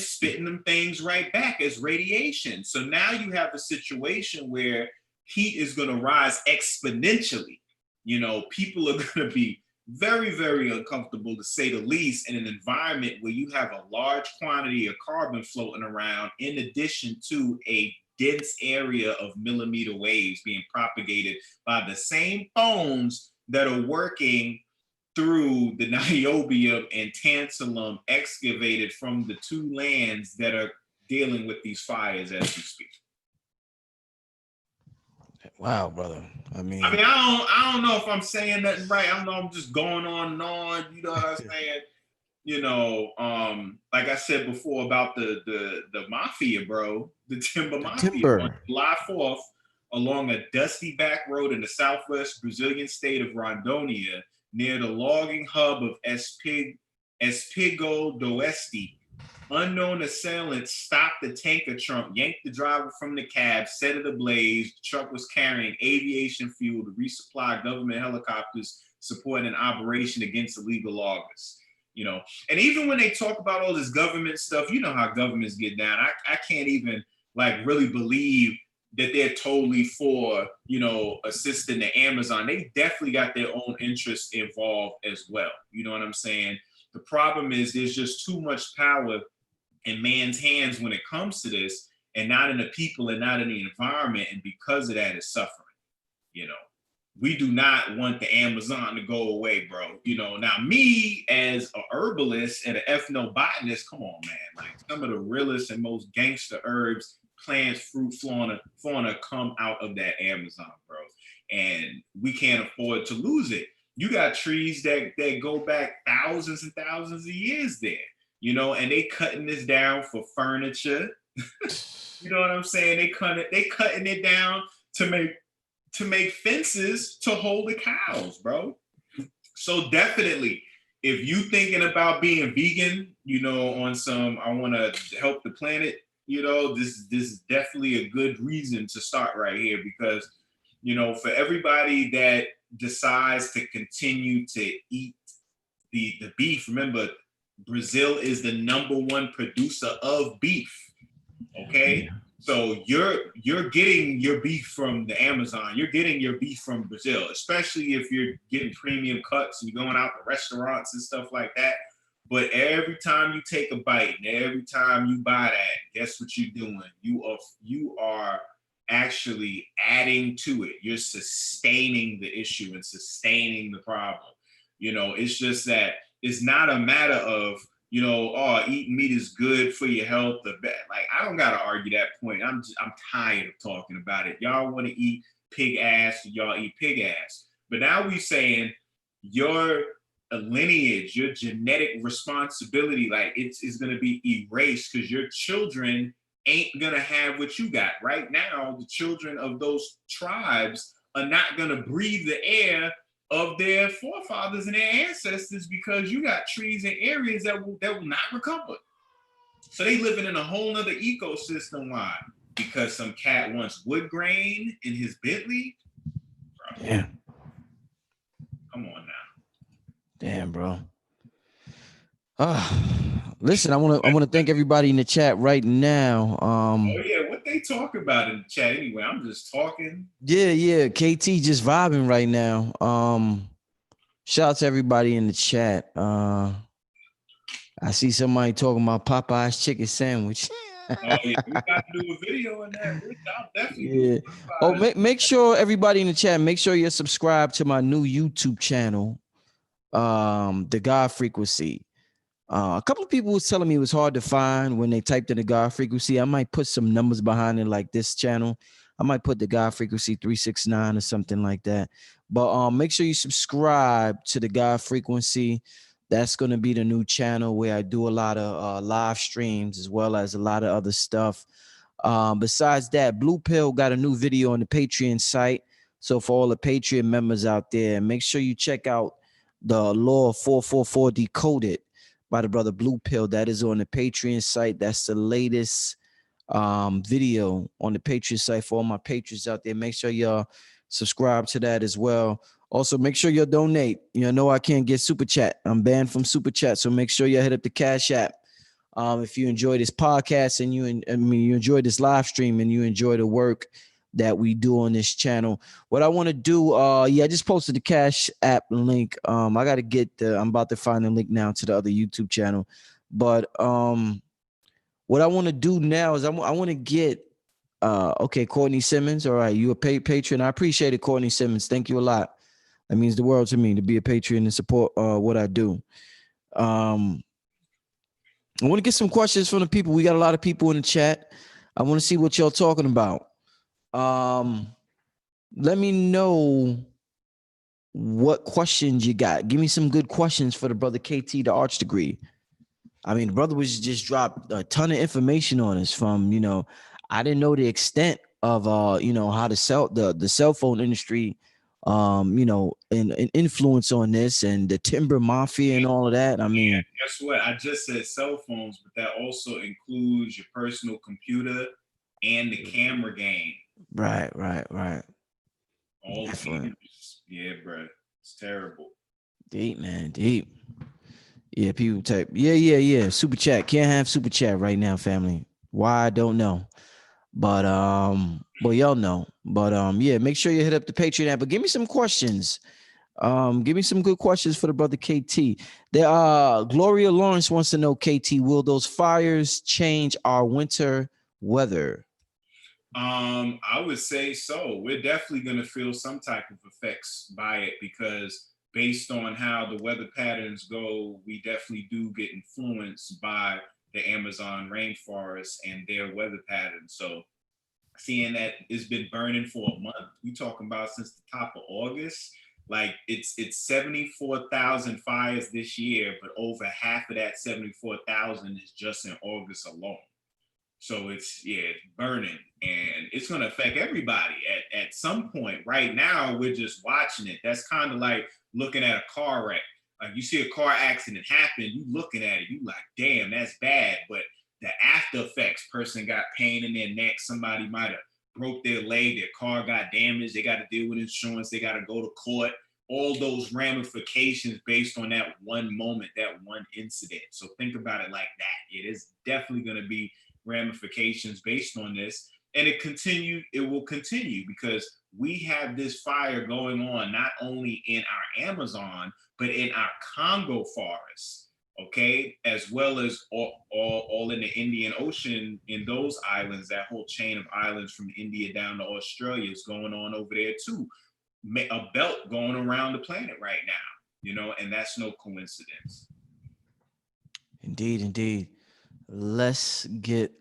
spitting them things right back as radiation. So now you have a situation where heat is going to rise exponentially. You know, people are going to be very, very uncomfortable, to say the least, in an environment where you have a large quantity of carbon floating around, in addition to a dense area of millimeter waves being propagated by the same phones that are working through the niobium and tantalum excavated from the two lands that are dealing with these fires as we speak. Wow, brother. I mean, I don't know if I'm saying nothing right. I don't know, I'm just going on and on. You know what I'm saying? You know, like I said before about the mafia, bro, the timber mafia. On July 4th, along a dusty back road in the southwest Brazilian state of Rondônia, near the logging hub of Espigão d'Oeste, unknown assailants stopped the tanker trunk, yanked the driver from the cab, set it ablaze. The truck was carrying aviation fuel to resupply government helicopters supporting an operation against illegal loggers. You know, and even when they talk about all this government stuff, you know how governments get down. I can't even like really believe that they're totally for, you know, assisting the Amazon. They definitely got their own interests involved as well. You know what I'm saying? The problem is there's just too much power in man's hands when it comes to this, and not in the people and not in the environment. And because of that, it's suffering. You know, we do not want the Amazon to go away, bro. You know, now me as a herbalist and an ethnobotanist, come on, man. Like some of the realest and most gangster herbs, plants, fruit, fauna come out of that Amazon, bro. And we can't afford to lose it. You got trees that go back thousands and thousands of years there, you know, and they cutting this down for furniture. You know what I'm saying? They cutting it down to make fences to hold the cows, bro. So definitely, if you thinking about being vegan, you know, on some, I want to help the planet, you know, this is definitely a good reason to start right here, because, you know, for everybody that decides to continue to eat the beef, remember, Brazil is the #1 producer of beef. Okay. So you're getting your beef from the Amazon. You're getting your beef from Brazil, especially if you're getting premium cuts and you're going out to restaurants and stuff like that. But every time you take a bite and every time you buy that, guess what you're doing? You are actually adding to it. You're sustaining the issue and sustaining the problem. You know, it's just that it's not a matter of, you know, oh, eating meat is good for your health or bad. Like, I don't gotta argue that point. I'm tired of talking about it. Y'all want to eat pig ass, y'all eat pig ass. But now we saying your lineage, your genetic responsibility, like it's gonna be erased because your children ain't gonna have what you got. Right now, the children of those tribes are not gonna breathe the air of their forefathers and their ancestors because you got trees and areas that will not recover. So they living in a whole nother ecosystem. Why? Because some cat wants wood grain in his Bentley. Bro. Yeah. Come on now. Damn, bro. Listen, I want to thank everybody in the chat right now. Oh yeah, what they talk about in the chat anyway? I'm just talking. Yeah, KT just vibing right now. Shout out to everybody in the chat. I see somebody talking about Popeye's chicken sandwich. Oh yeah, we got to do a video on that. I'll definitely Yeah. Oh, make sure everybody in the chat, make sure you're subscribed to my new YouTube channel, The God Frequency. A couple of people was telling me it was hard to find when they typed in The God Frequency. I might put some numbers behind it, like this channel. I might put The God Frequency 369 or something like that. But make sure you subscribe to The God Frequency. That's going to be the new channel where I do a lot of live streams as well as a lot of other stuff. Besides that, Blue Pill got a new video on the Patreon site. So for all the Patreon members out there, make sure you check out the Law 444 Decoded by the brother Blue Pill. That is on the Patreon site. That's the latest video on the Patreon site for all my patrons out there. Make sure y'all subscribe to that as well. Also, make sure you donate. You know, I can't get super chat. I'm banned from super chat. So make sure you hit up the Cash App. If you enjoy this podcast and you enjoy this live stream and you enjoy the work that we do on this channel, what I want to do, I just posted the Cash App link. I got to get I'm about to find the link now to the other YouTube channel. But what I want to do now is I want to get, okay, Courtney Simmons. All right, you a patron. I appreciate it, Courtney Simmons. Thank you a lot. That means the world to me to be a patron and support what I do. I want to get some questions from the people. We got a lot of people in the chat. I want to see what y'all talking about. Let me know what questions you got. Give me some good questions for the brother KT, the arch degree. I mean, the brother was just dropped a ton of information on us from, I didn't know the extent of, how to sell the cell phone industry, and influence on this and the timber mafia and all of that. I mean, guess what? I just said cell phones, but that also includes your personal computer and the camera game. Right. All the yeah, bro. It's terrible. Deep, man, deep. Yeah, people type. Yeah. Super chat. Can't have super chat right now, family. Why? I don't know. But y'all know. But yeah, make sure you hit up the Patreon app. But give me some questions. Give me some good questions for the brother KT. There Gloria Lawrence wants to know, KT, will those fires change our winter weather? I would say so. We're definitely gonna feel some type of effects by it because based on how the weather patterns go, we definitely do get influenced by the Amazon rainforest and their weather patterns. So seeing that it's been burning for a month, we talking about since the top of August, like it's 74,000 fires this year, but over half of that 74,000 is just in August alone. So it's burning and it's going to affect everybody at some point. Right now, we're just watching it. That's kind of like looking at a car wreck. Like you see a car accident happen, you looking at it, you like, damn, that's bad. But the after effects, person got pain in their neck, somebody might have broke their leg, their car got damaged, they got to deal with insurance, they got to go to court, all those ramifications based on that one moment, that one incident. So think about it like that. It is definitely going to be ramifications based on this, and it will continue because we have this fire going on not only in our Amazon but in our Congo forest. okay, as well as all in the Indian Ocean, in those islands, that whole chain of islands from India down to Australia is going on over there too. A belt going around the planet right now, and that's no coincidence. Indeed, indeed. Let's get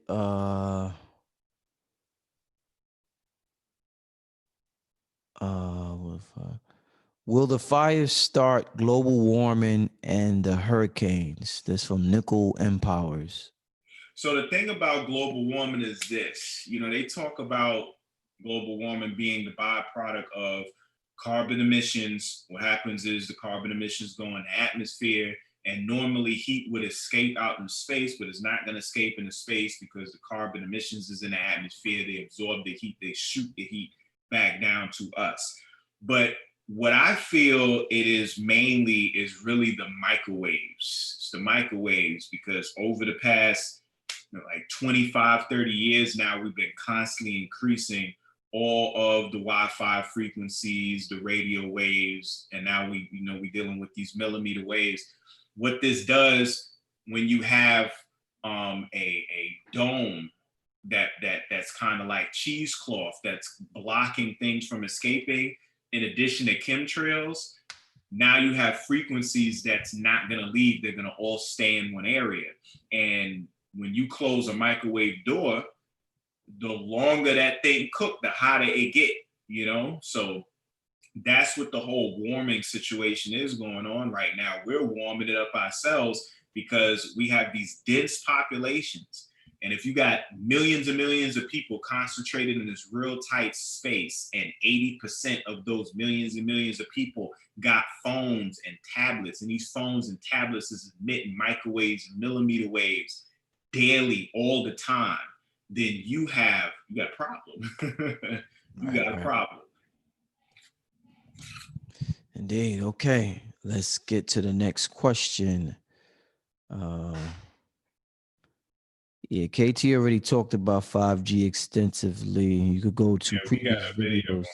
will the fires start global warming and the hurricanes? This from Nickel Empowers. So the thing about global warming is this, they talk about global warming being the byproduct of carbon emissions. What happens is the carbon emissions go in the atmosphere, and normally heat would escape out in space, but it's not going to escape into space because the carbon emissions is in the atmosphere. They absorb the heat, they shoot the heat back down to us. But what I feel it is mainly is really the microwaves. It's the microwaves, because over the past like 25, 30 years now, we've been constantly increasing all of the Wi-Fi frequencies, the radio waves, and now we're dealing with these millimeter waves. What this does when you have a dome that's kind of like cheesecloth that's blocking things from escaping, in addition to chemtrails, now you have frequencies that's not going to leave. They're going to all stay in one area. And when you close a microwave door, the longer that thing cook, the hotter it get, So that's what the whole warming situation is going on right now. We're warming it up ourselves because we have these dense populations. And if you got millions and millions of people concentrated in this real tight space, and 80% of those millions and millions of people got phones and tablets, and these phones and tablets is emitting microwaves and millimeter waves daily, all the time, then you got a problem. You got a problem. Indeed. Okay. Let's get to the next question. Yeah, KT already talked about 5G extensively. You could go to previous videos.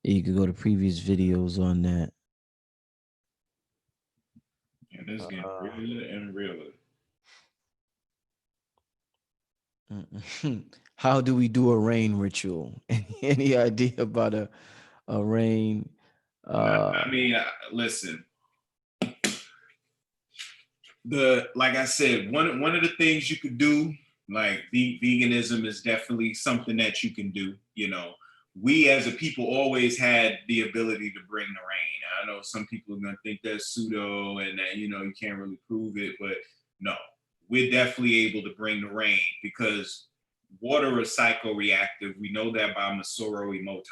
You could go to previous videos on that. And this getting realer and realer. How do we do a rain ritual? Any idea about a rain? Listen. Like I said, one of the things you could do, like veganism is definitely something that you can do. We as a people always had the ability to bring the rain. I know some people are gonna think that's pseudo and that you can't really prove it, but no, we're definitely able to bring the rain because water is psychoreactive. We know that by Masaru Emoto.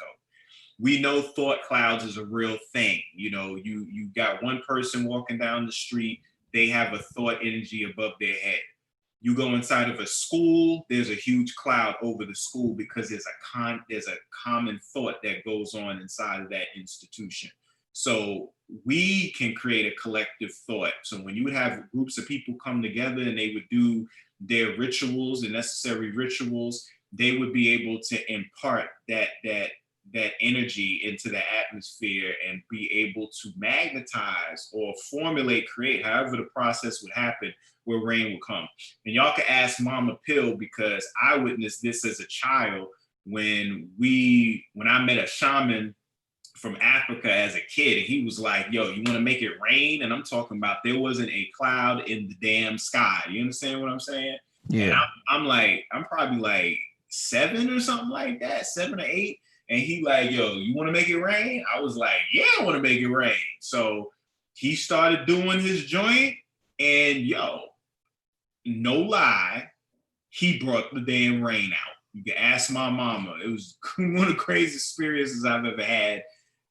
We know thought clouds is a real thing. You got one person walking down the street, they have a thought energy above their head. You go inside of a school, there's a huge cloud over the school because there's a common thought that goes on inside of that institution. So we can create a collective thought. So when you would have groups of people come together and they would do their rituals, the necessary rituals, they would be able to impart that energy into the atmosphere and be able to magnetize or formulate, create, however the process would happen, where rain will come. And y'all can ask Mama Pill, because I witnessed this as a child when I met a shaman from Africa as a kid, and he was like, yo, you want to make it rain? And I'm talking about there wasn't a cloud in the damn sky. You understand what I'm saying? Yeah. And I'm probably like 7 or something like that, 7 or 8. And he like, yo, you want to make it rain? I was like, yeah, I want to make it rain. So he started doing his joint, and yo, no lie, he brought the damn rain out. You can ask my mama. It was one of the craziest experiences I've ever had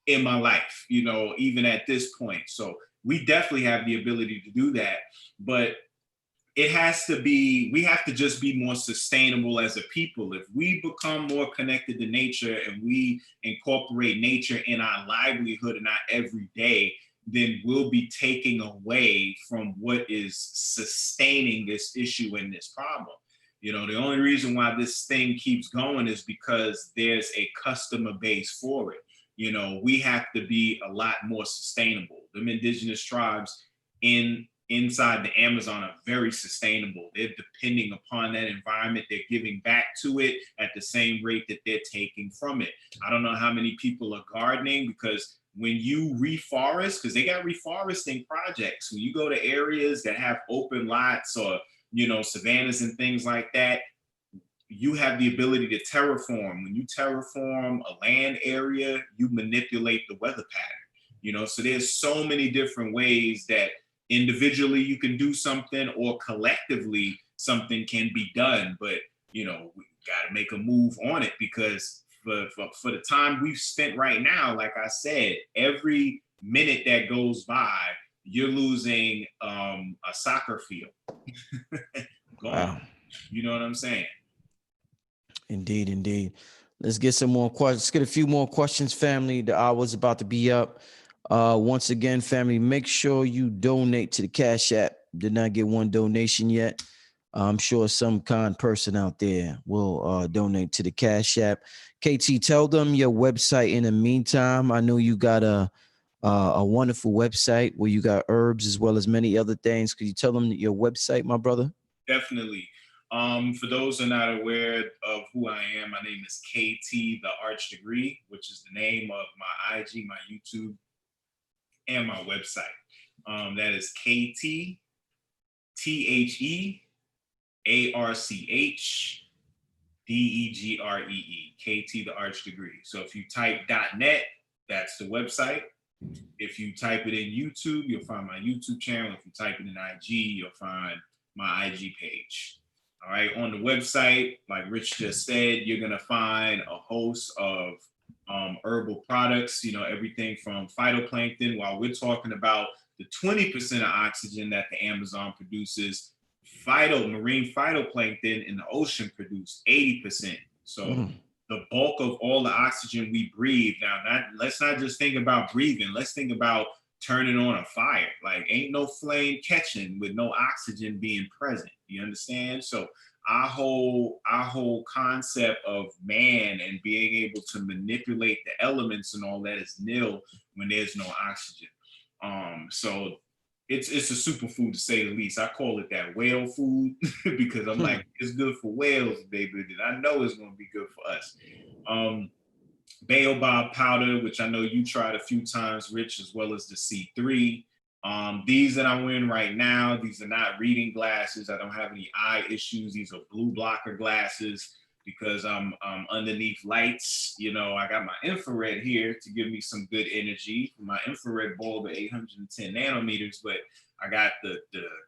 in my life, even at this point. So we definitely have the ability to do that. But we have to just be more sustainable as a people. If we become more connected to nature and we incorporate nature in our livelihood and our everyday, then we'll be taking away from what is sustaining this issue and this problem. The only reason why this thing keeps going is because there's a customer base for it. We have to be a lot more sustainable. Them indigenous tribes in inside the Amazon are very sustainable. They're depending upon that environment. They're giving back to it at the same rate that they're taking from it. I don't know how many people are gardening, because when you reforest, because they got reforesting projects, when you go to areas that have open lots or, you know, savannas and things like that, you have the ability to terraform. When you terraform a land area, you manipulate the weather pattern, you know. So there's so many different ways that individually you can do something, or collectively something can be done. But, you know, we got to make a move on it, because for the time we've spent right now, like I said, every minute that goes by, you're losing a soccer field. Wow. You know what I'm saying? Indeed, indeed. Let's get some more questions. Let's get a few more questions, family. The hour's about to be up. Once again, family, make sure you donate to the Cash App. Did not get one donation yet. I'm sure some kind person out there will donate to the Cash App. KT, tell them your website in the meantime. I know you got a wonderful website where you got herbs as well as many other things. Could you tell them your website, my brother? Definitely. For those who are not aware of who I am, my name is KT the Arch Degree, which is the name of my IG, my YouTube, and my website. That is KT TheArchDegree, KT the Arch Degree. So if you type .net, that's the website. If you type it in YouTube, you'll find my YouTube channel. If you type it in IG, you'll find my IG page. All right, on the website, like Rich just said, you're gonna find a host of herbal products, you know, everything from phytoplankton. While we're talking about the 20% of oxygen that the Amazon produces, marine phytoplankton in the ocean produce 80%. So the bulk of all the oxygen we breathe, let's not just think about breathing, let's think about turning on a fire. Like, ain't no flame catching with no oxygen being present. You understand? So our whole concept of man and being able to manipulate the elements and all that is nil when there's no oxygen. So it's a superfood, to say the least. I call it that whale food because I'm like, it's good for whales, baby. And I know it's gonna be good for us. Baobab powder, which I know you tried a few times, Rich, as well as the C3. These that I'm wearing right now, these are not reading glasses. I don't have any eye issues. These are blue blocker glasses because I'm underneath lights. You know, I got my infrared here to give me some good energy. My infrared bulb at 810 nanometers, but I got the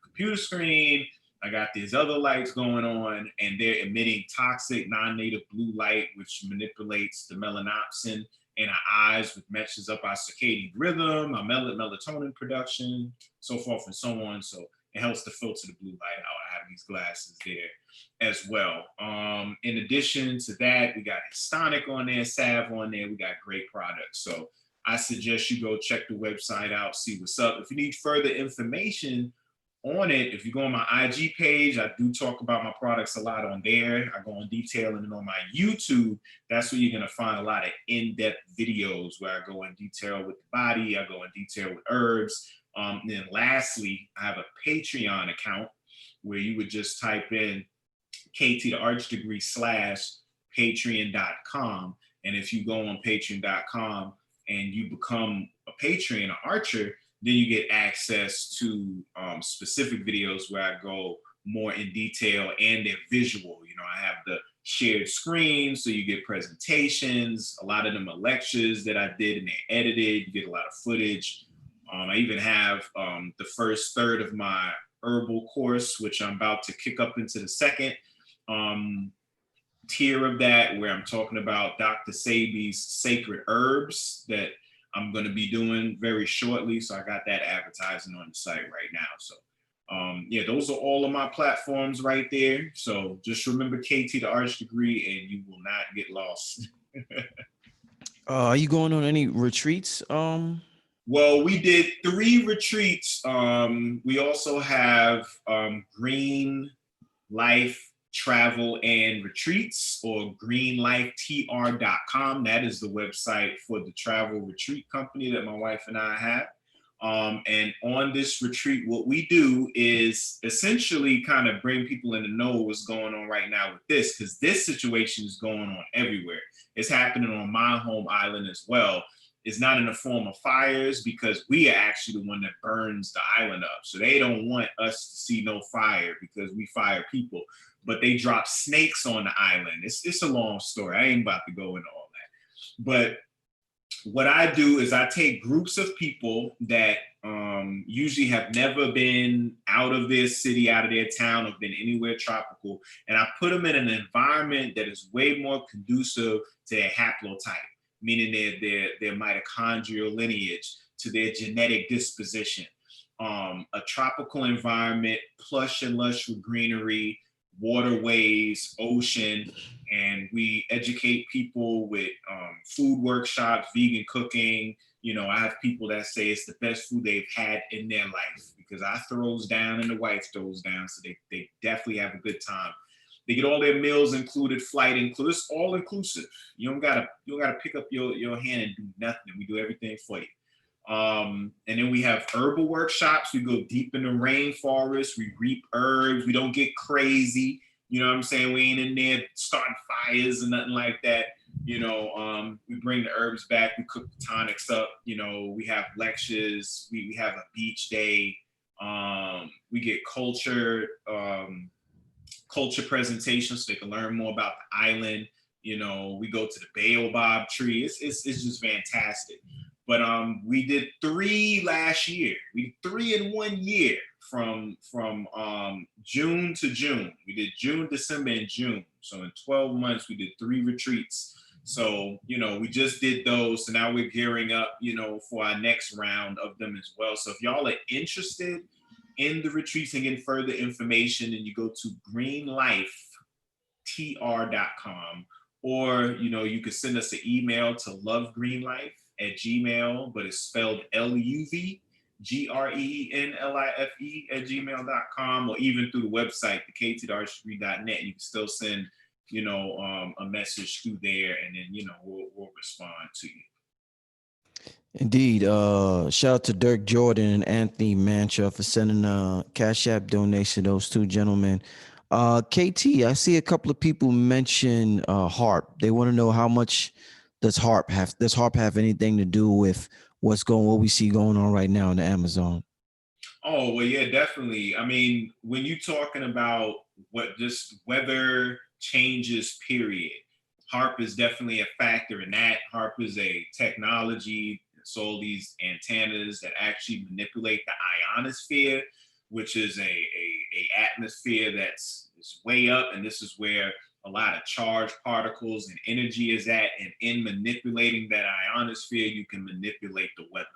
computer screen, I got these other lights going on, and they're emitting toxic non-native blue light, which manipulates the melanopsin in our eyes, which meshes up our circadian rhythm, our melatonin production, so forth and so on. So it helps to filter the blue light out. I have these glasses there as well. In addition to that, we got Histonic on there, Salve on there. We got great products. So I suggest you go check the website out, see what's up. If you need further information on it, if you go on my IG page, I do talk about my products a lot on there. I go in detail, and then on my YouTube, that's where you're gonna find a lot of in-depth videos where I go in detail with the body, I go in detail with herbs. And then lastly, I have a Patreon account where you would just type in KT the Arch Degree / patreon.com. And if you go on patreon.com and you become a Patreon, an archer, then you get access to specific videos where I go more in detail and they're visual. You know, I have the shared screen, so you get presentations. A lot of them are lectures that I did and they're edited. You get a lot of footage. I even have the first third of my herbal course, which I'm about to kick up into the second tier of that, where I'm talking about Dr. Sebi's sacred herbs that I'm going to be doing very shortly. So I got that advertising on the site right now. So yeah, those are all of my platforms right there. So just remember KT the Arch Degree and you will not get lost. Are you going on any retreats? Well, we did 3 retreats. We also have Green Life Travel and Retreats, or greenlifetr.com. That is the website for the travel retreat company that my wife and I have. And on this retreat, what we do is essentially kind of bring people in to know what's going on right now with this, because this situation is going on everywhere. It's happening on my home island as well. It's not in the form of fires because we are actually the one that burns the island up. So they don't want us to see no fire because we fire people, but they drop snakes on the island. It's a long story. I ain't about to go into all that. But what I do is I take groups of people that usually have never been out of their city, out of their town, or been anywhere tropical, and I put them in an environment that is way more conducive to their haplotype, meaning their mitochondrial lineage, to their genetic disposition. A tropical environment, plush and lush with greenery, waterways, ocean, and we educate people with food workshops, vegan cooking. You know, I have people that say it's the best food they've had in their life because I throws down and the wife throws down, so they definitely have a good time. They get all their meals included, flight included. It's all inclusive. You don't gotta pick up your hand and do nothing. We do everything for you. And then we have herbal workshops. We go deep in the rainforest. We reap herbs. We don't get crazy. You know what I'm saying? We ain't in there starting fires or nothing like that. You know, we bring the herbs back. We cook the tonics up. You know, we have lectures. We have a beach day. We get culture presentations so they can learn more about the island. You know, we go to the baobab tree. It's just fantastic. But we did 3 last year. We did 3 in 1 year from June to June. We did June, December, and June. So in 12 months, we did 3 retreats. So, you know, we just did those. So now we're gearing up, you know, for our next round of them as well. So if y'all are interested in the retreats and getting further information, then you go to greenlifetr.com, or, you know, you could send us an email to lovegreenlife@gmail, but it's spelled LUVGREENLIFE@gmail.com, or even through the website, thektareyevolve.net. You can still send, you know, a message through there, and then, you know, we'll respond to you. Indeed. Shout out to Dirk Jordan and Anthony Mancha for sending a Cash App donation, those 2 gentlemen. KT, I see a couple of people mention HAARP. They want to know how much does HAARP have? Does HAARP have anything to do with what we see going on right now in the Amazon? Oh, well, yeah, definitely. I mean, when you're talking about what just weather changes, period, HAARP is definitely a factor in that. HAARP is a technology. It's all these antennas that actually manipulate the ionosphere, which is a atmosphere that's way up. And this is where a lot of charged particles and energy is at. And in manipulating that ionosphere, you can manipulate the weather.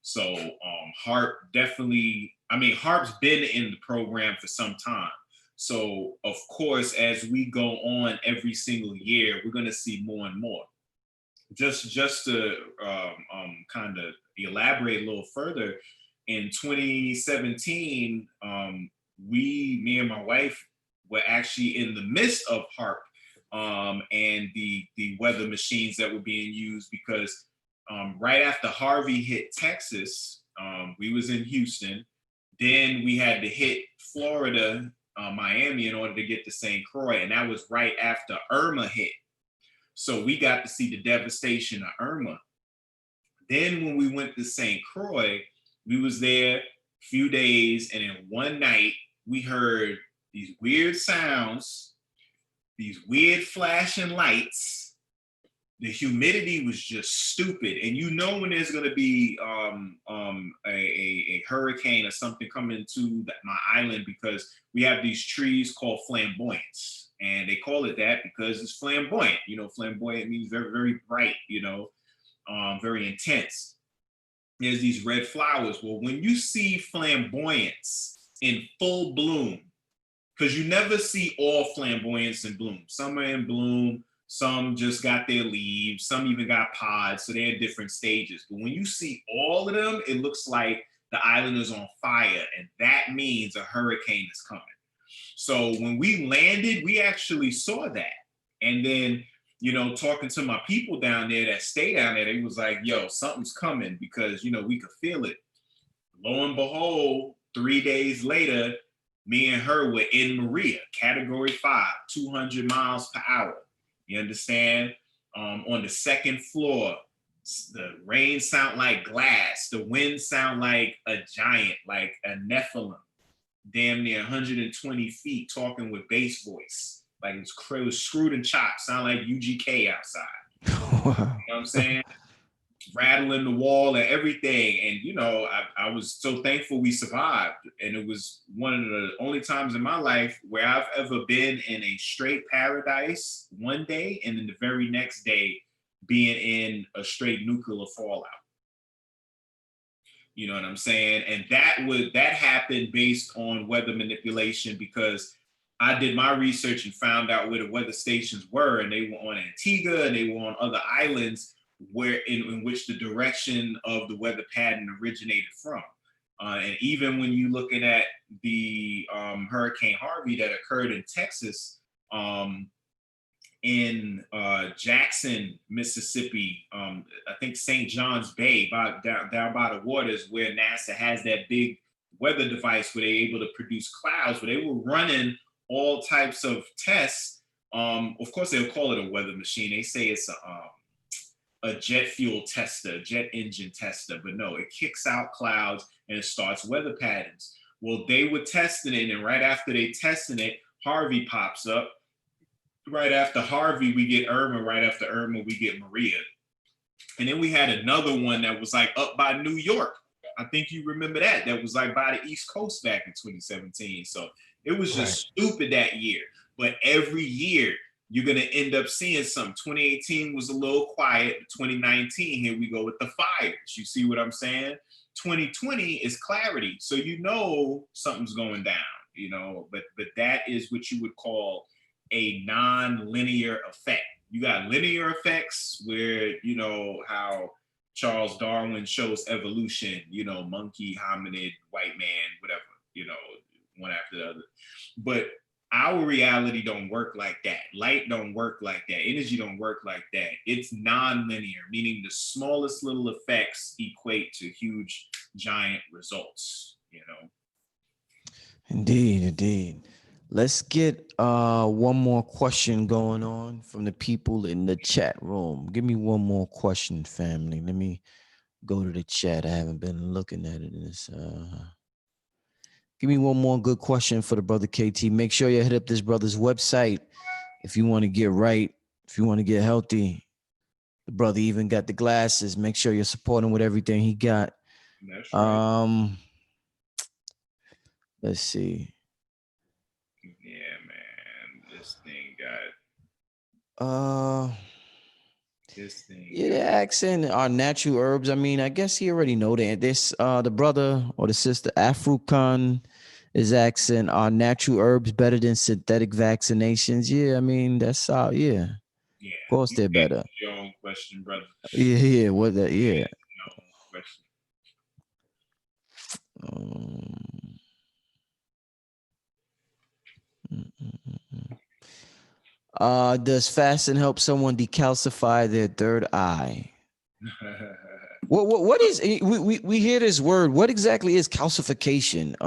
So HAARP definitely, I mean, HAARP's been in the program for some time. So of course, as we go on every single year, we're going to see more and more. Just to kind of elaborate a little further, in 2017, me and my wife were actually in the midst of HAARP and the weather machines that were being used, because right after Harvey hit Texas, we was in Houston. Then we had to hit Florida, Miami, in order to get to St. Croix, and that was right after Irma hit. So we got to see the devastation of Irma. Then when we went to St. Croix, we was there a few days, and in one night we heard these weird sounds, these weird flashing lights. The humidity was just stupid, and you know when there's going to be a hurricane or something coming to my island, because we have these trees called flamboyants. And they call it that because it's flamboyant. You know, flamboyant means very, very bright, you know, very intense. There's these red flowers. Well, when you see flamboyance in full bloom, because you never see all flamboyants in bloom. Some are in bloom, some just got their leaves, some even got pods, so they're in different stages. But when you see all of them, it looks like the island is on fire, and that means a hurricane is coming. So when we landed, we actually saw that. And then, you know, talking to my people down there that stay down there, they was like, yo, something's coming, because, you know, we could feel it. Lo and behold, 3 days later, me and her were in Maria, category 5, 200 miles per hour. You understand? On the second floor, the rain sound like glass. The wind sound like a giant, like a Nephilim, damn near 120 feet, talking with bass voice. Like it was screwed and chopped, sound like UGK outside. Wow. You know what I'm saying? Rattling the wall and everything. And, you know, I was so thankful we survived. And it was one of the only times in my life where I've ever been in a straight paradise one day and then the very next day being in a straight nuclear fallout. You know what I'm saying? And that happened based on weather manipulation, because I did my research and found out where the weather stations were, and they were on Antigua and they were on other islands where in which the direction of the weather pattern originated from. And even when you're looking at the Hurricane Harvey that occurred in Texas, in Jackson, Mississippi, I think St. John's Bay, down by the waters, where NASA has that big weather device where they're able to produce clouds, where they were running all types of tests. Of course, they'll call it a weather machine. They say it's a jet fuel tester, jet engine tester, but no, it kicks out clouds and it starts weather patterns. Well, they were testing it, and right after they testing it, Harvey pops up. Right after Harvey, we get Irma. Right after Irma, we get Maria. And then we had another one that was like up by New York. I think you remember that. That was like by the East Coast back in 2017. So it was just stupid that year. But every year, you're going to end up seeing something. 2018 was a little quiet. 2019, here we go with the fires. You see what I'm saying? 2020 is clarity. So you know something's going down, you know, but that is what you would call a non-linear effect. You got linear effects where, you know, how Charles Darwin shows evolution, you know, monkey, hominid, white man, whatever, you know, one after the other. But our reality don't work like that. Light don't work like that. Energy don't work like that. It's non-linear, meaning the smallest little effects equate to huge, giant results, you know? Indeed, indeed. Let's get one more question going on from the people in the chat room. Give me one more question, family. Let me go to the chat. I haven't been looking at it. Give me one more good question for the brother KT. Make sure you hit up this brother's website if you want to get right, if you want to get healthy. The brother even got the glasses. Make sure you're supporting with everything he got. That's right. Let's see. Yeah, man. This thing got. Yeah, the accent are natural herbs. I mean, I guess he already know that. This the brother or the sister Afrukan is asking, are natural herbs better than synthetic vaccinations? Yeah, I mean that's yeah. Yeah, Of course they're better. Your own question, brother. Yeah, what that? Yeah. Your own question. Does fasting help someone decalcify their third eye? What is we hear this word? What exactly is calcification?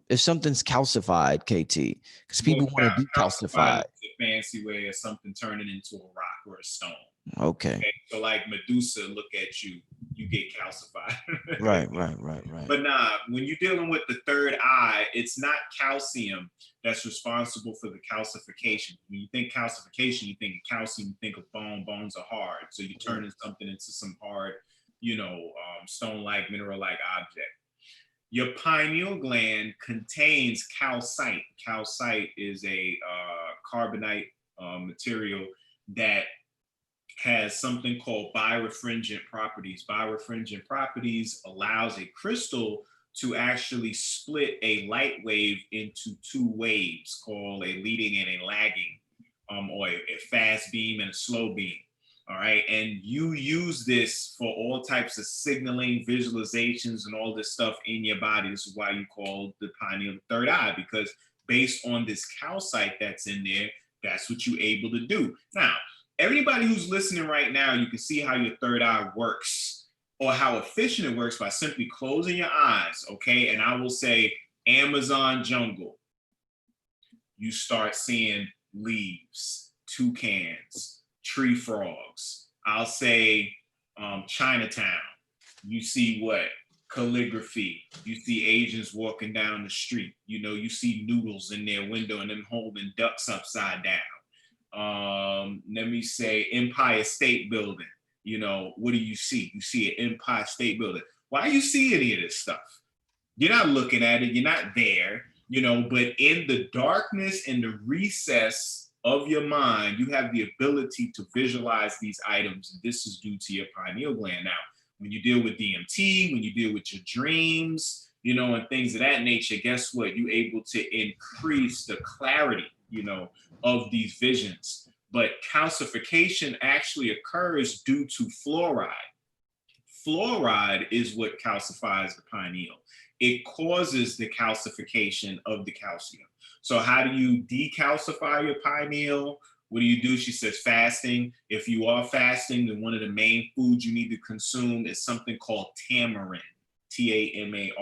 If something's calcified, KT, because people want to decalcify. It's a fancy way of something turning into a rock or a stone. Okay. So like Medusa, look at you, you get calcified. Right. But nah, when you're dealing with the third eye, it's not calcium that's responsible for the calcification. When you think calcification, you think of calcium, you think of bone. Bones are hard, so you're turning something into some hard, you know, stone-like, mineral-like object. Your pineal gland contains calcite. Calcite is a carbonate material that has something called birefringent properties. Birefringent properties allows a crystal to actually split a light wave into two waves called a leading and a lagging, or a fast beam and a slow beam. All right. And you use this for all types of signaling, visualizations, and all this stuff in your body. This is why you call the pineal the third eye, because based on this calcite that's in there, that's what you're able to do. Now, everybody who's listening right now, you can see how your third eye works. or how efficient it works by simply closing your eyes, okay? And I will say Amazon jungle, you start seeing leaves, toucans, tree frogs. I'll say Chinatown, you see what? Calligraphy. You see Asians walking down the street. You know, you see noodles in their window and them holding ducks upside down. Let me say Empire State Building. You know, what do you see? You see an Empire State Building. Why you see any of this stuff? You're not looking at it. You're not there, you know, but in the darkness and the recess of your mind, you have the ability to visualize these items. This is due to your pineal gland. Now, when you deal with DMT, when you deal with your dreams, you know, and things of that nature, guess what? You're able to increase the clarity, you know, of these visions. But calcification actually occurs due to fluoride. Fluoride is what calcifies the pineal. It causes the calcification of the calcium. So how do you decalcify your pineal? What do? She says fasting. If you are fasting, then one of the main foods you need to consume is something called tamarind, Tamarind.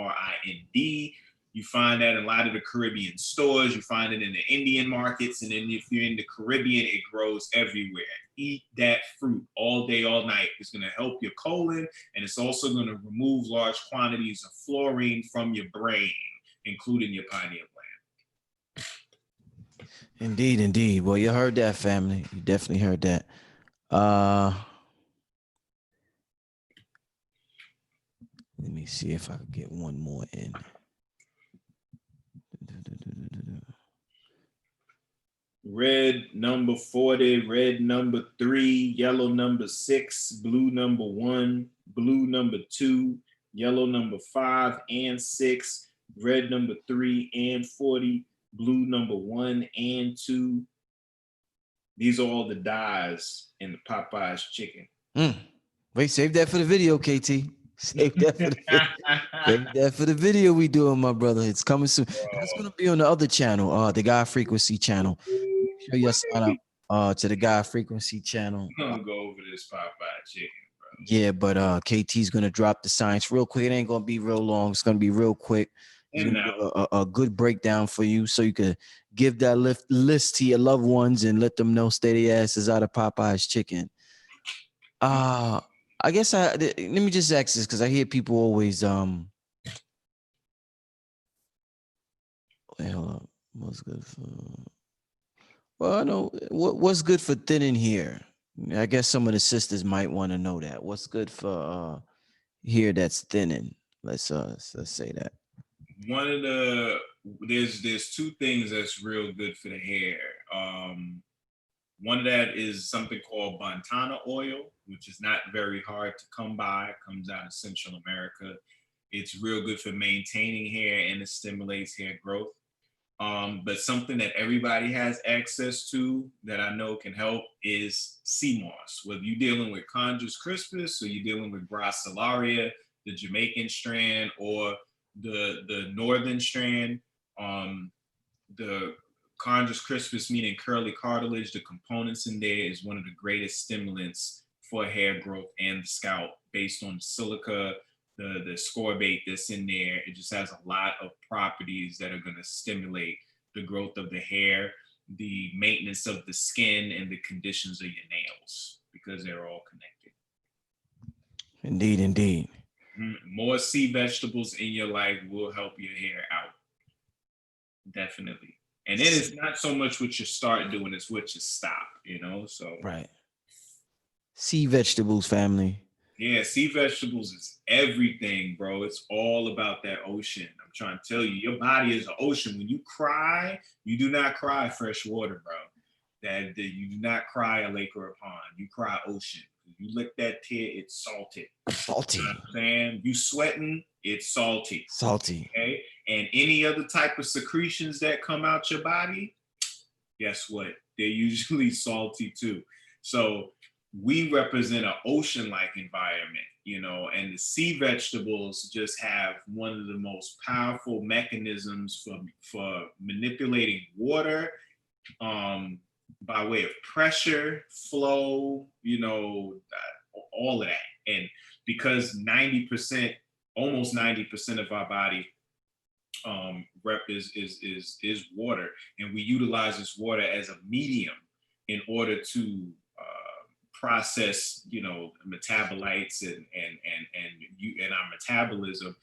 You find that in a lot of the Caribbean stores. You find it in the Indian markets. And then if you're in the Caribbean, it grows everywhere. Eat that fruit all day, all night. It's going to help your colon, and it's also going to remove large quantities of fluorine from your brain, including your pineal gland. Indeed, indeed. Well, you heard that, family. You definitely heard that. Let me see if I can get one more in. Red number 40, red number 3, yellow number 6, blue number 1, blue number 2, yellow number 5 and 6, red number 3 and 40, blue number 1 and 2. These are all the dyes in the Popeyes chicken. Wait, save that for the video, KT. Save that for the video. Save that for the video we doing, my brother. It's coming soon. That's gonna be on the other channel, the God Frequency channel. Make sure you sign up to the God Frequency channel. I'm gonna go over this Popeye chicken, bro. Yeah, but KT's gonna drop the science real quick. It ain't gonna be real long. It's gonna be real quick. He's gonna give a good breakdown for you, so you could give that list to your loved ones and let them know stay their asses out of Popeye's chicken. I guess let me just ask this, because I hear people always wait, hold up. What's good for? Well, I know what's good for thinning hair. I guess some of the sisters might want to know that. What's good for hair that's thinning? Let's say that. One of the there's two things that's real good for the hair. One of that is something called Bantana oil, which is not very hard to come by. It comes out of Central America. It's real good for maintaining hair, and it stimulates hair growth. But something that everybody has access to that I know can help is sea moss. Whether you're dealing with Chondrus crispus or you're dealing with Gracilaria, the Jamaican strand, or the northern strand, the Chondrus crispus, meaning curly cartilage, the components in there is one of the greatest stimulants for hair growth and the scalp, based on silica, the ascorbate that's in there. It just has a lot of properties that are going to stimulate the growth of the hair, the maintenance of the skin, and the conditions of your nails, because they're all connected. Indeed, indeed. More sea vegetables in your life will help your hair out. Definitely. And then it's not so much what you start doing, it's what you stop, you know? So right. Sea vegetables, family. Yeah, sea vegetables is everything, bro. It's all about that ocean. I'm trying to tell you, your body is an ocean. When you cry, you do not cry fresh water, bro. That you do not cry a lake or a pond. You cry ocean. You lick that tear, it's salted. Salty. You know what I'm saying? You sweating, it's salty. Salty. Okay. And any other type of secretions that come out your body, guess what? They're usually salty too. So we represent an ocean-like environment, you know, and the sea vegetables just have one of the most powerful mechanisms for manipulating water by way of pressure, flow, you know, all of that. And because 90%, almost 90% of our body rep is water, and we utilize this water as a medium in order to process, metabolites and our metabolism.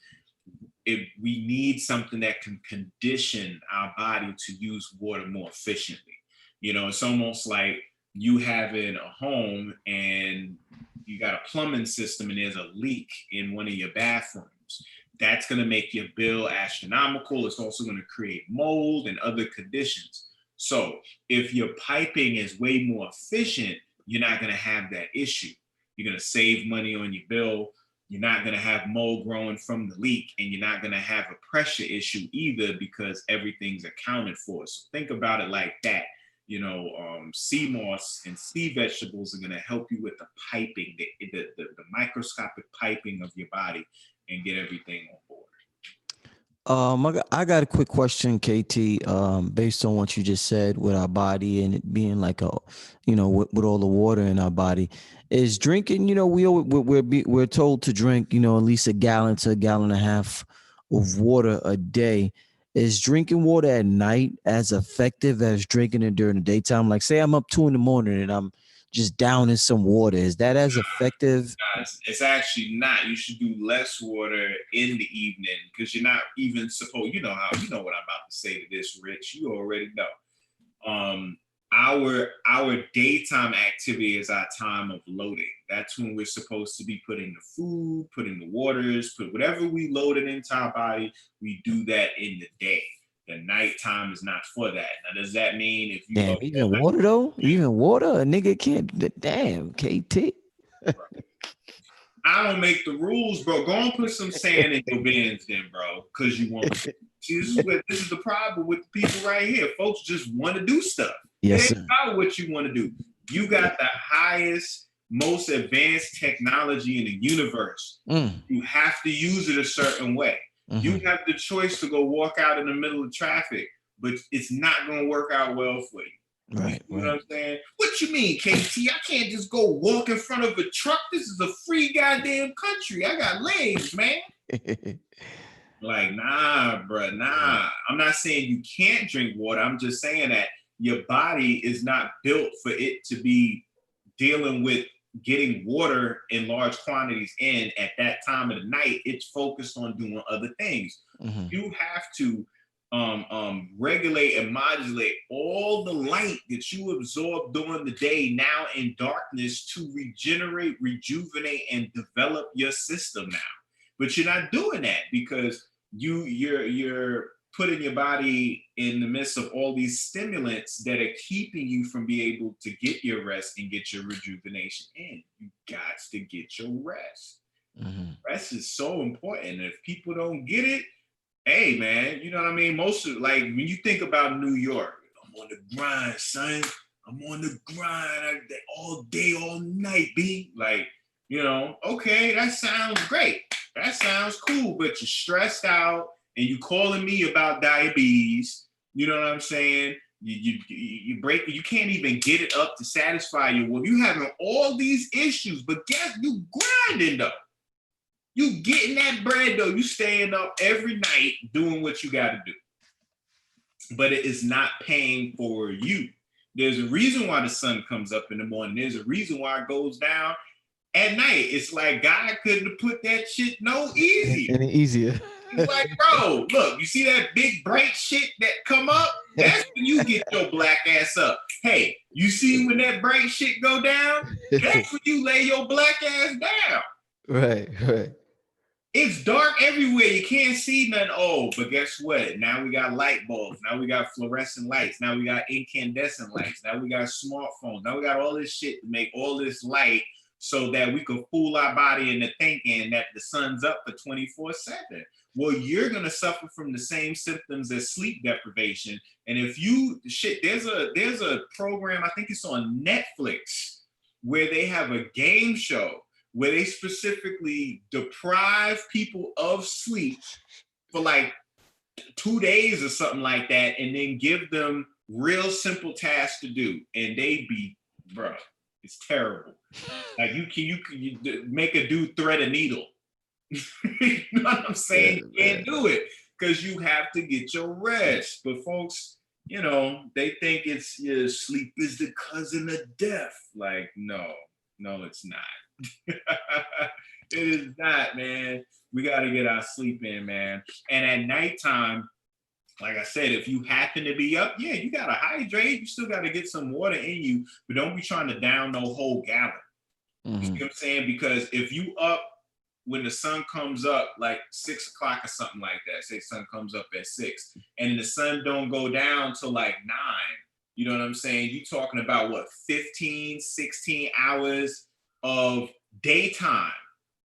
We need something that can condition our body to use water more efficiently. It's almost like you having a home and you got a plumbing system and there's a leak in one of your bathrooms. That's going to make your bill astronomical. It's also going to create mold and other conditions. So if your piping is way more efficient, you're not going to have that issue. You're going to save money on your bill. You're not going to have mold growing from the leak, and you're not going to have a pressure issue either, because everything's accounted for. So think about it like that. Sea moss and sea vegetables are going to help you with the piping, the microscopic piping of your body, and get everything on board. I got a quick question, KT. Based on what you just said with our body and it being like with all the water in our body, is drinking. We're told to drink, at least a gallon to a gallon and a half of water a day. Is drinking water at night as effective as drinking it during the daytime? Like, say I'm up 2 a.m. and I'm just down in some water. Is that as effective? It's actually not. You should do less water in the evening, because you're not even supposed, you know what I'm about to say to this, Rich. You already know. Our daytime activity is our time of loading. That's when we're supposed to be putting the food, putting the waters, put whatever we loaded into our body, we do that in the day. The nighttime is not for that. Now, does that mean if you Damn, even water though? Even water? A nigga can't. Damn, KT. I don't make the rules, bro. Go and put some sand in your bins then, bro, because you want to. See, this is the problem with the people right here. Folks just want to do stuff. Yes, it ain't about what you want to do. You got the highest, most advanced technology in the universe. You have to use it a certain way. You have the choice to go walk out in the middle of traffic, but it's not going to work out well for you. Right. You know what I'm saying? What you mean, KT? I can't just go walk in front of a truck. This is a free goddamn country. I got legs, man. Like, nah, bro, nah. I'm not saying you can't drink water. I'm just saying that your body is not built for it to be dealing with getting water in large quantities in at that time of the night. It's focused on doing other things. You have to regulate and modulate all the light that you absorb during the day now in darkness to regenerate, rejuvenate, and develop your system now. But you're not doing that because you're putting your body in the midst of all these stimulants that are keeping you from being able to get your rest and get your rejuvenation in. You got to get your rest. Rest is so important. If people don't get it, hey man, you know what I mean? Most of, like, when you think about New York, I'm on the grind, son. I'm on the grind all day, all night, B. Like, okay, that sounds great. That sounds cool, but you're stressed out and you calling me about diabetes. You know what I'm saying? You break, you can't even get it up to satisfy you. Well, you having all these issues, but guess you grinding though. You getting that bread though. You staying up every night doing what you got to do. But it is not paying for you. There's a reason why the sun comes up in the morning. There's a reason why it goes down at night. It's like God couldn't have put that shit easier. Any easier. It's like, bro, look, you see that big bright shit that come up? That's when you get your black ass up. Hey, you see when that bright shit go down? That's when you lay your black ass down. Right. It's dark everywhere. You can't see nothing. Oh, but guess what? Now we got light bulbs. Now we got fluorescent lights. Now we got incandescent lights. Now we got smartphones. Now we got all this shit to make all this light so that we can fool our body into thinking that the sun's up for 24/7. Well, you're going to suffer from the same symptoms as sleep deprivation. And if there's a program, I think it's on Netflix, where they have a game show where they specifically deprive people of sleep for like 2 days or something like that, and then give them real simple tasks to do. And they be, bro, It's terrible. Like you make a dude thread a needle. You know what I'm saying? You can't do it because you have to get your rest. But folks, you know, they think it's sleep is the cousin of death. Like, no, it's not. It is not, man. We got to get our sleep in, man. And at nighttime, like I said, if you happen to be up, yeah, you got to hydrate. You still got to get some water in you, but don't be trying to down no whole gallon. You see what I'm saying? Because if you up when the sun comes up like 6 o'clock or something like that, say sun comes up at 6 and the sun don't go down till like 9, you know what I'm saying? You talking about what, 15, 16 hours of daytime.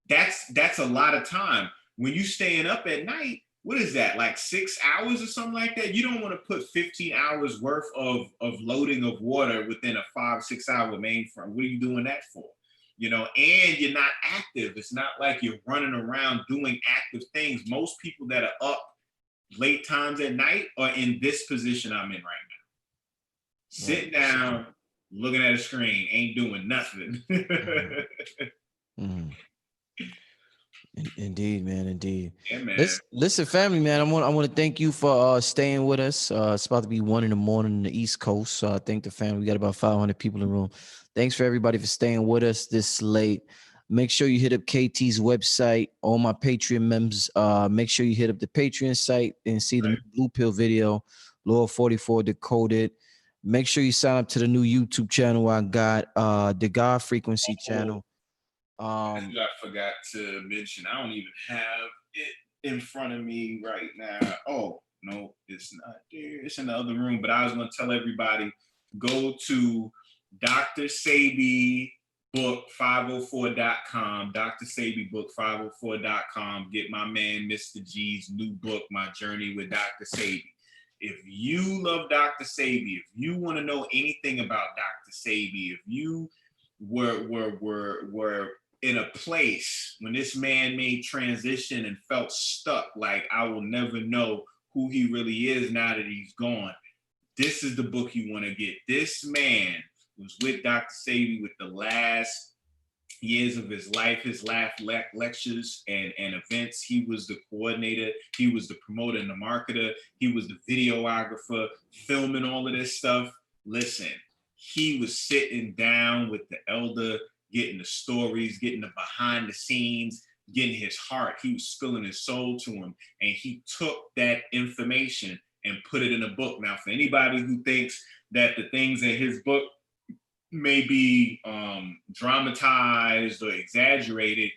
That's a lot of time. When you staying up at night, what is that, like 6 hours or something like that? You don't want to put 15 hours worth of loading of water within a 5-6 hour mainframe. What are you doing that for? You know, and you're not active. It's not like you're running around doing active things. Most people that are up late times at night are in this position I'm in right now. Sitting down, looking at a screen, ain't doing nothing. Indeed, man. Indeed. Yeah, man. Listen, family, man. I want to thank you for staying with us. It's about to be 1 a.m. in the East Coast. So I thank the family. We got about 500 people in the room. Thanks for everybody for staying with us this late. Make sure you hit up KT's website. All my Patreon members. Make sure you hit up the Patreon site and see the new Blue Pill video, Law 44 Decoded. Make sure you sign up to the new YouTube channel I got, the God Frequency channel. I forgot to mention, I don't even have it in front of me right now. Oh, no, it's not there. It's in the other room. But I was going to tell everybody, go to drsabybook504.com, drsabybook504.com. Get my man, Mr. G's new book, My Journey with Dr. Sabi. If you love Dr. Sabi, if you want to know anything about Dr. Sabi, if you were in a place when this man made transition and felt stuck, like I will never know who he really is now that he's gone, this is the book you want to get. This man was with Dr. Sabi with the last years of his life, his last lectures and events. He was the coordinator, he was the promoter and the marketer, he was the videographer, filming all of this stuff. Listen, he was sitting down with the elder, getting the stories, getting the behind the scenes, getting his heart. He was spilling his soul to him. And he took that information and put it in a book. Now, for anybody who thinks that the things in his book may be dramatized or exaggerated,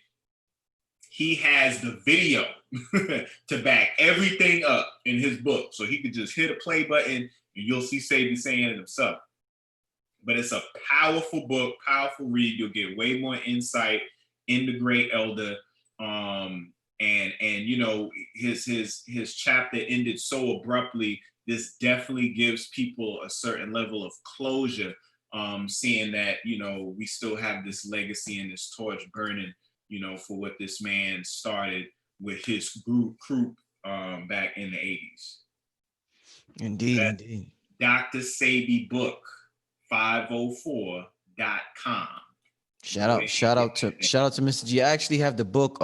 he has the video to back everything up in his book. So he could just hit a play button and you'll see Sabi saying it himself. But it's a powerful book, powerful read. You'll get way more insight in the great elder. And you know, his chapter ended so abruptly. This definitely gives people a certain level of closure, seeing that, you know, we still have this legacy and this torch burning, you know, for what this man started with his group back in the 80s. Indeed. Dr. Sabi Book 504.com. Shout out to Mr. G. I actually have the book.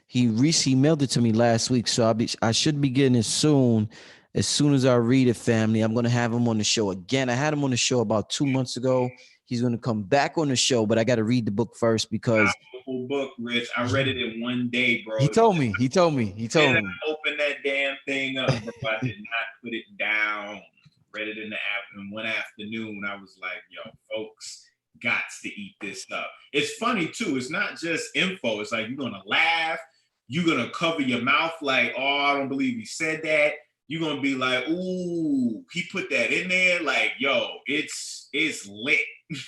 He mailed it to me last week, so I should be getting it soon. As soon as I read it, family, I'm gonna have him on the show again. I had him on the show about 2 months ago. He's gonna come back on the show, but I got to read the book first because powerful book, Rich. I read it in one day, bro. He told me. I opened that damn thing up, bro. I did not put it down. Read it in one afternoon. I was like, yo, folks, gots to eat this stuff. It's funny too. It's not just info. It's like you're gonna laugh. You're gonna cover your mouth like, oh, I don't believe he said that. You're gonna be like, ooh, he put that in there. Like, yo, it's lit.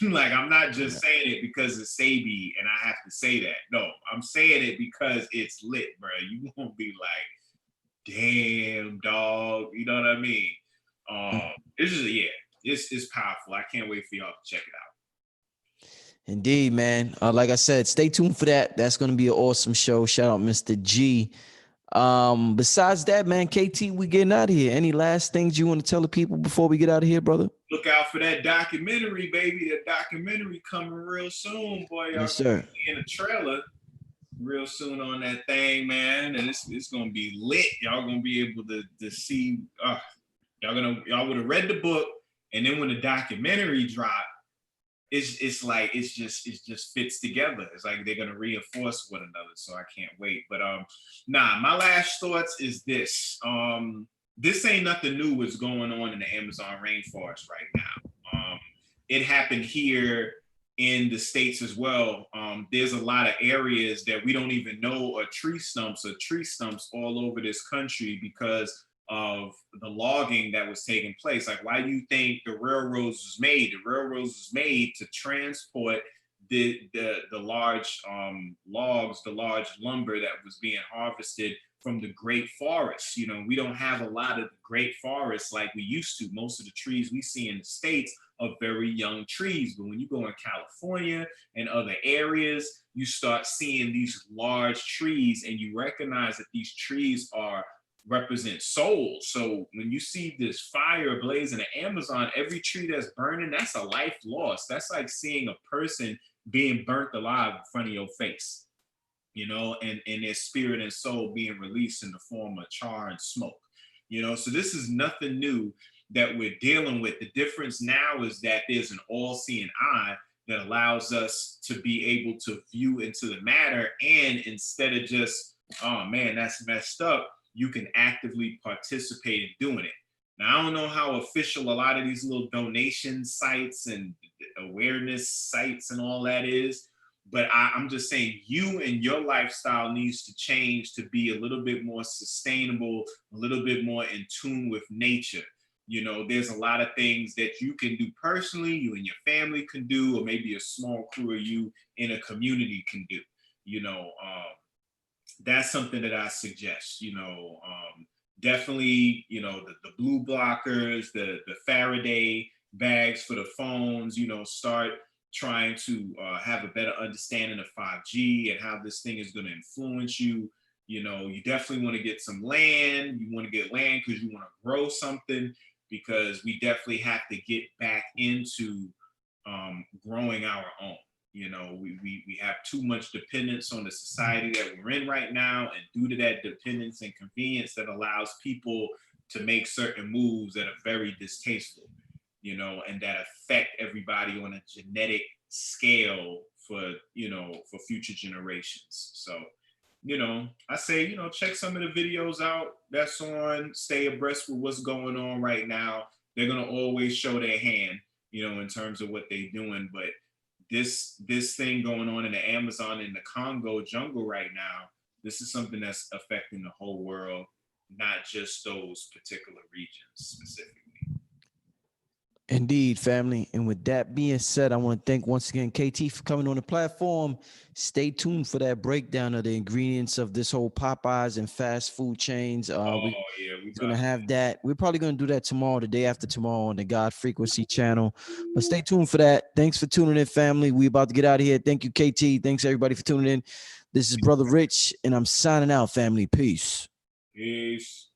Like, I'm not just saying it because it's Sabi and I have to say that. No, I'm saying it because it's lit, bro. You gonna be like, damn, dog. You know what I mean? It's powerful. I can't wait for y'all to check it out. Indeed, man. Like I said, stay tuned for that. That's going to be an awesome show. Shout out Mr. G. Besides that, man, KT, we getting out of here. Any last things you want to tell the people before we get out of here, brother? Look out for that documentary, baby. That documentary coming real soon, boy. Y'all Yes, sir. in a trailer real soon on that thing, man. And it's gonna be lit. Y'all gonna be able to see. Y'all would have read the book, and then when the documentary dropped, it's like it just fits together. It's like they're gonna reinforce one another. So I can't wait. But my last thoughts is this. This ain't nothing new what's going on in the Amazon rainforest right now. It happened here in the States as well. There's a lot of areas that we don't even know are tree stumps all over this country because of the logging that was taking place. Like, why do you think the railroads was made? The railroads was made to transport the large logs, the large lumber that was being harvested from the great forests. You know, we don't have a lot of the great forests like we used to. Most of the trees we see in the States are very young trees. But when you go in California and other areas, you start seeing these large trees and you recognize that these trees represent souls. So when you see this fire blazing in the Amazon, every tree that's burning, that's a life lost. That's like seeing a person being burnt alive in front of your face, you know, and their spirit and soul being released in the form of char and smoke, you know. So this is nothing new that we're dealing with. The difference now is that there's an all-seeing eye that allows us to be able to view into the matter, and instead of just, oh man, that's messed up, you can actively participate in doing it. Now, I don't know how official a lot of these little donation sites and awareness sites and all that is, but I'm just saying you and your lifestyle needs to change to be a little bit more sustainable, a little bit more in tune with nature. You know, there's a lot of things that you can do personally, you and your family can do, or maybe a small crew of you in a community can do. You know, that's something that I suggest. You know, definitely, you know, the blue blockers, the Faraday bags for the phones, you know, start trying to have a better understanding of 5G and how this thing is going to influence you. You know, you definitely want to get some land. You want to get land because you want to grow something, because we definitely have to get back into growing our own. You know, we have too much dependence on the society that we're in right now, and due to that dependence and convenience, that allows people to make certain moves that are very distasteful, you know, and that affect everybody on a genetic scale for, you know, for future generations. So, you know, I say, you know, check some of the videos out that's on, stay abreast with what's going on right now. They're going to always show their hand, you know, in terms of what they're doing. But this thing going on in the Amazon and the Congo jungle right now, this is something that's affecting the whole world, not just those particular regions specifically. Indeed, family. And with that being said, I want to thank once again KT for coming on the platform. Stay tuned for that breakdown of the ingredients of this whole Popeyes and fast food chains. We're gonna have that. We're probably gonna do that tomorrow, the day after tomorrow, on the God Frequency channel. But stay tuned for that. Thanks for tuning in, family. We about to get out of here. Thank you, KT. Thanks everybody for tuning in. This is Brother Rich, and I'm signing out, family. Peace. Peace.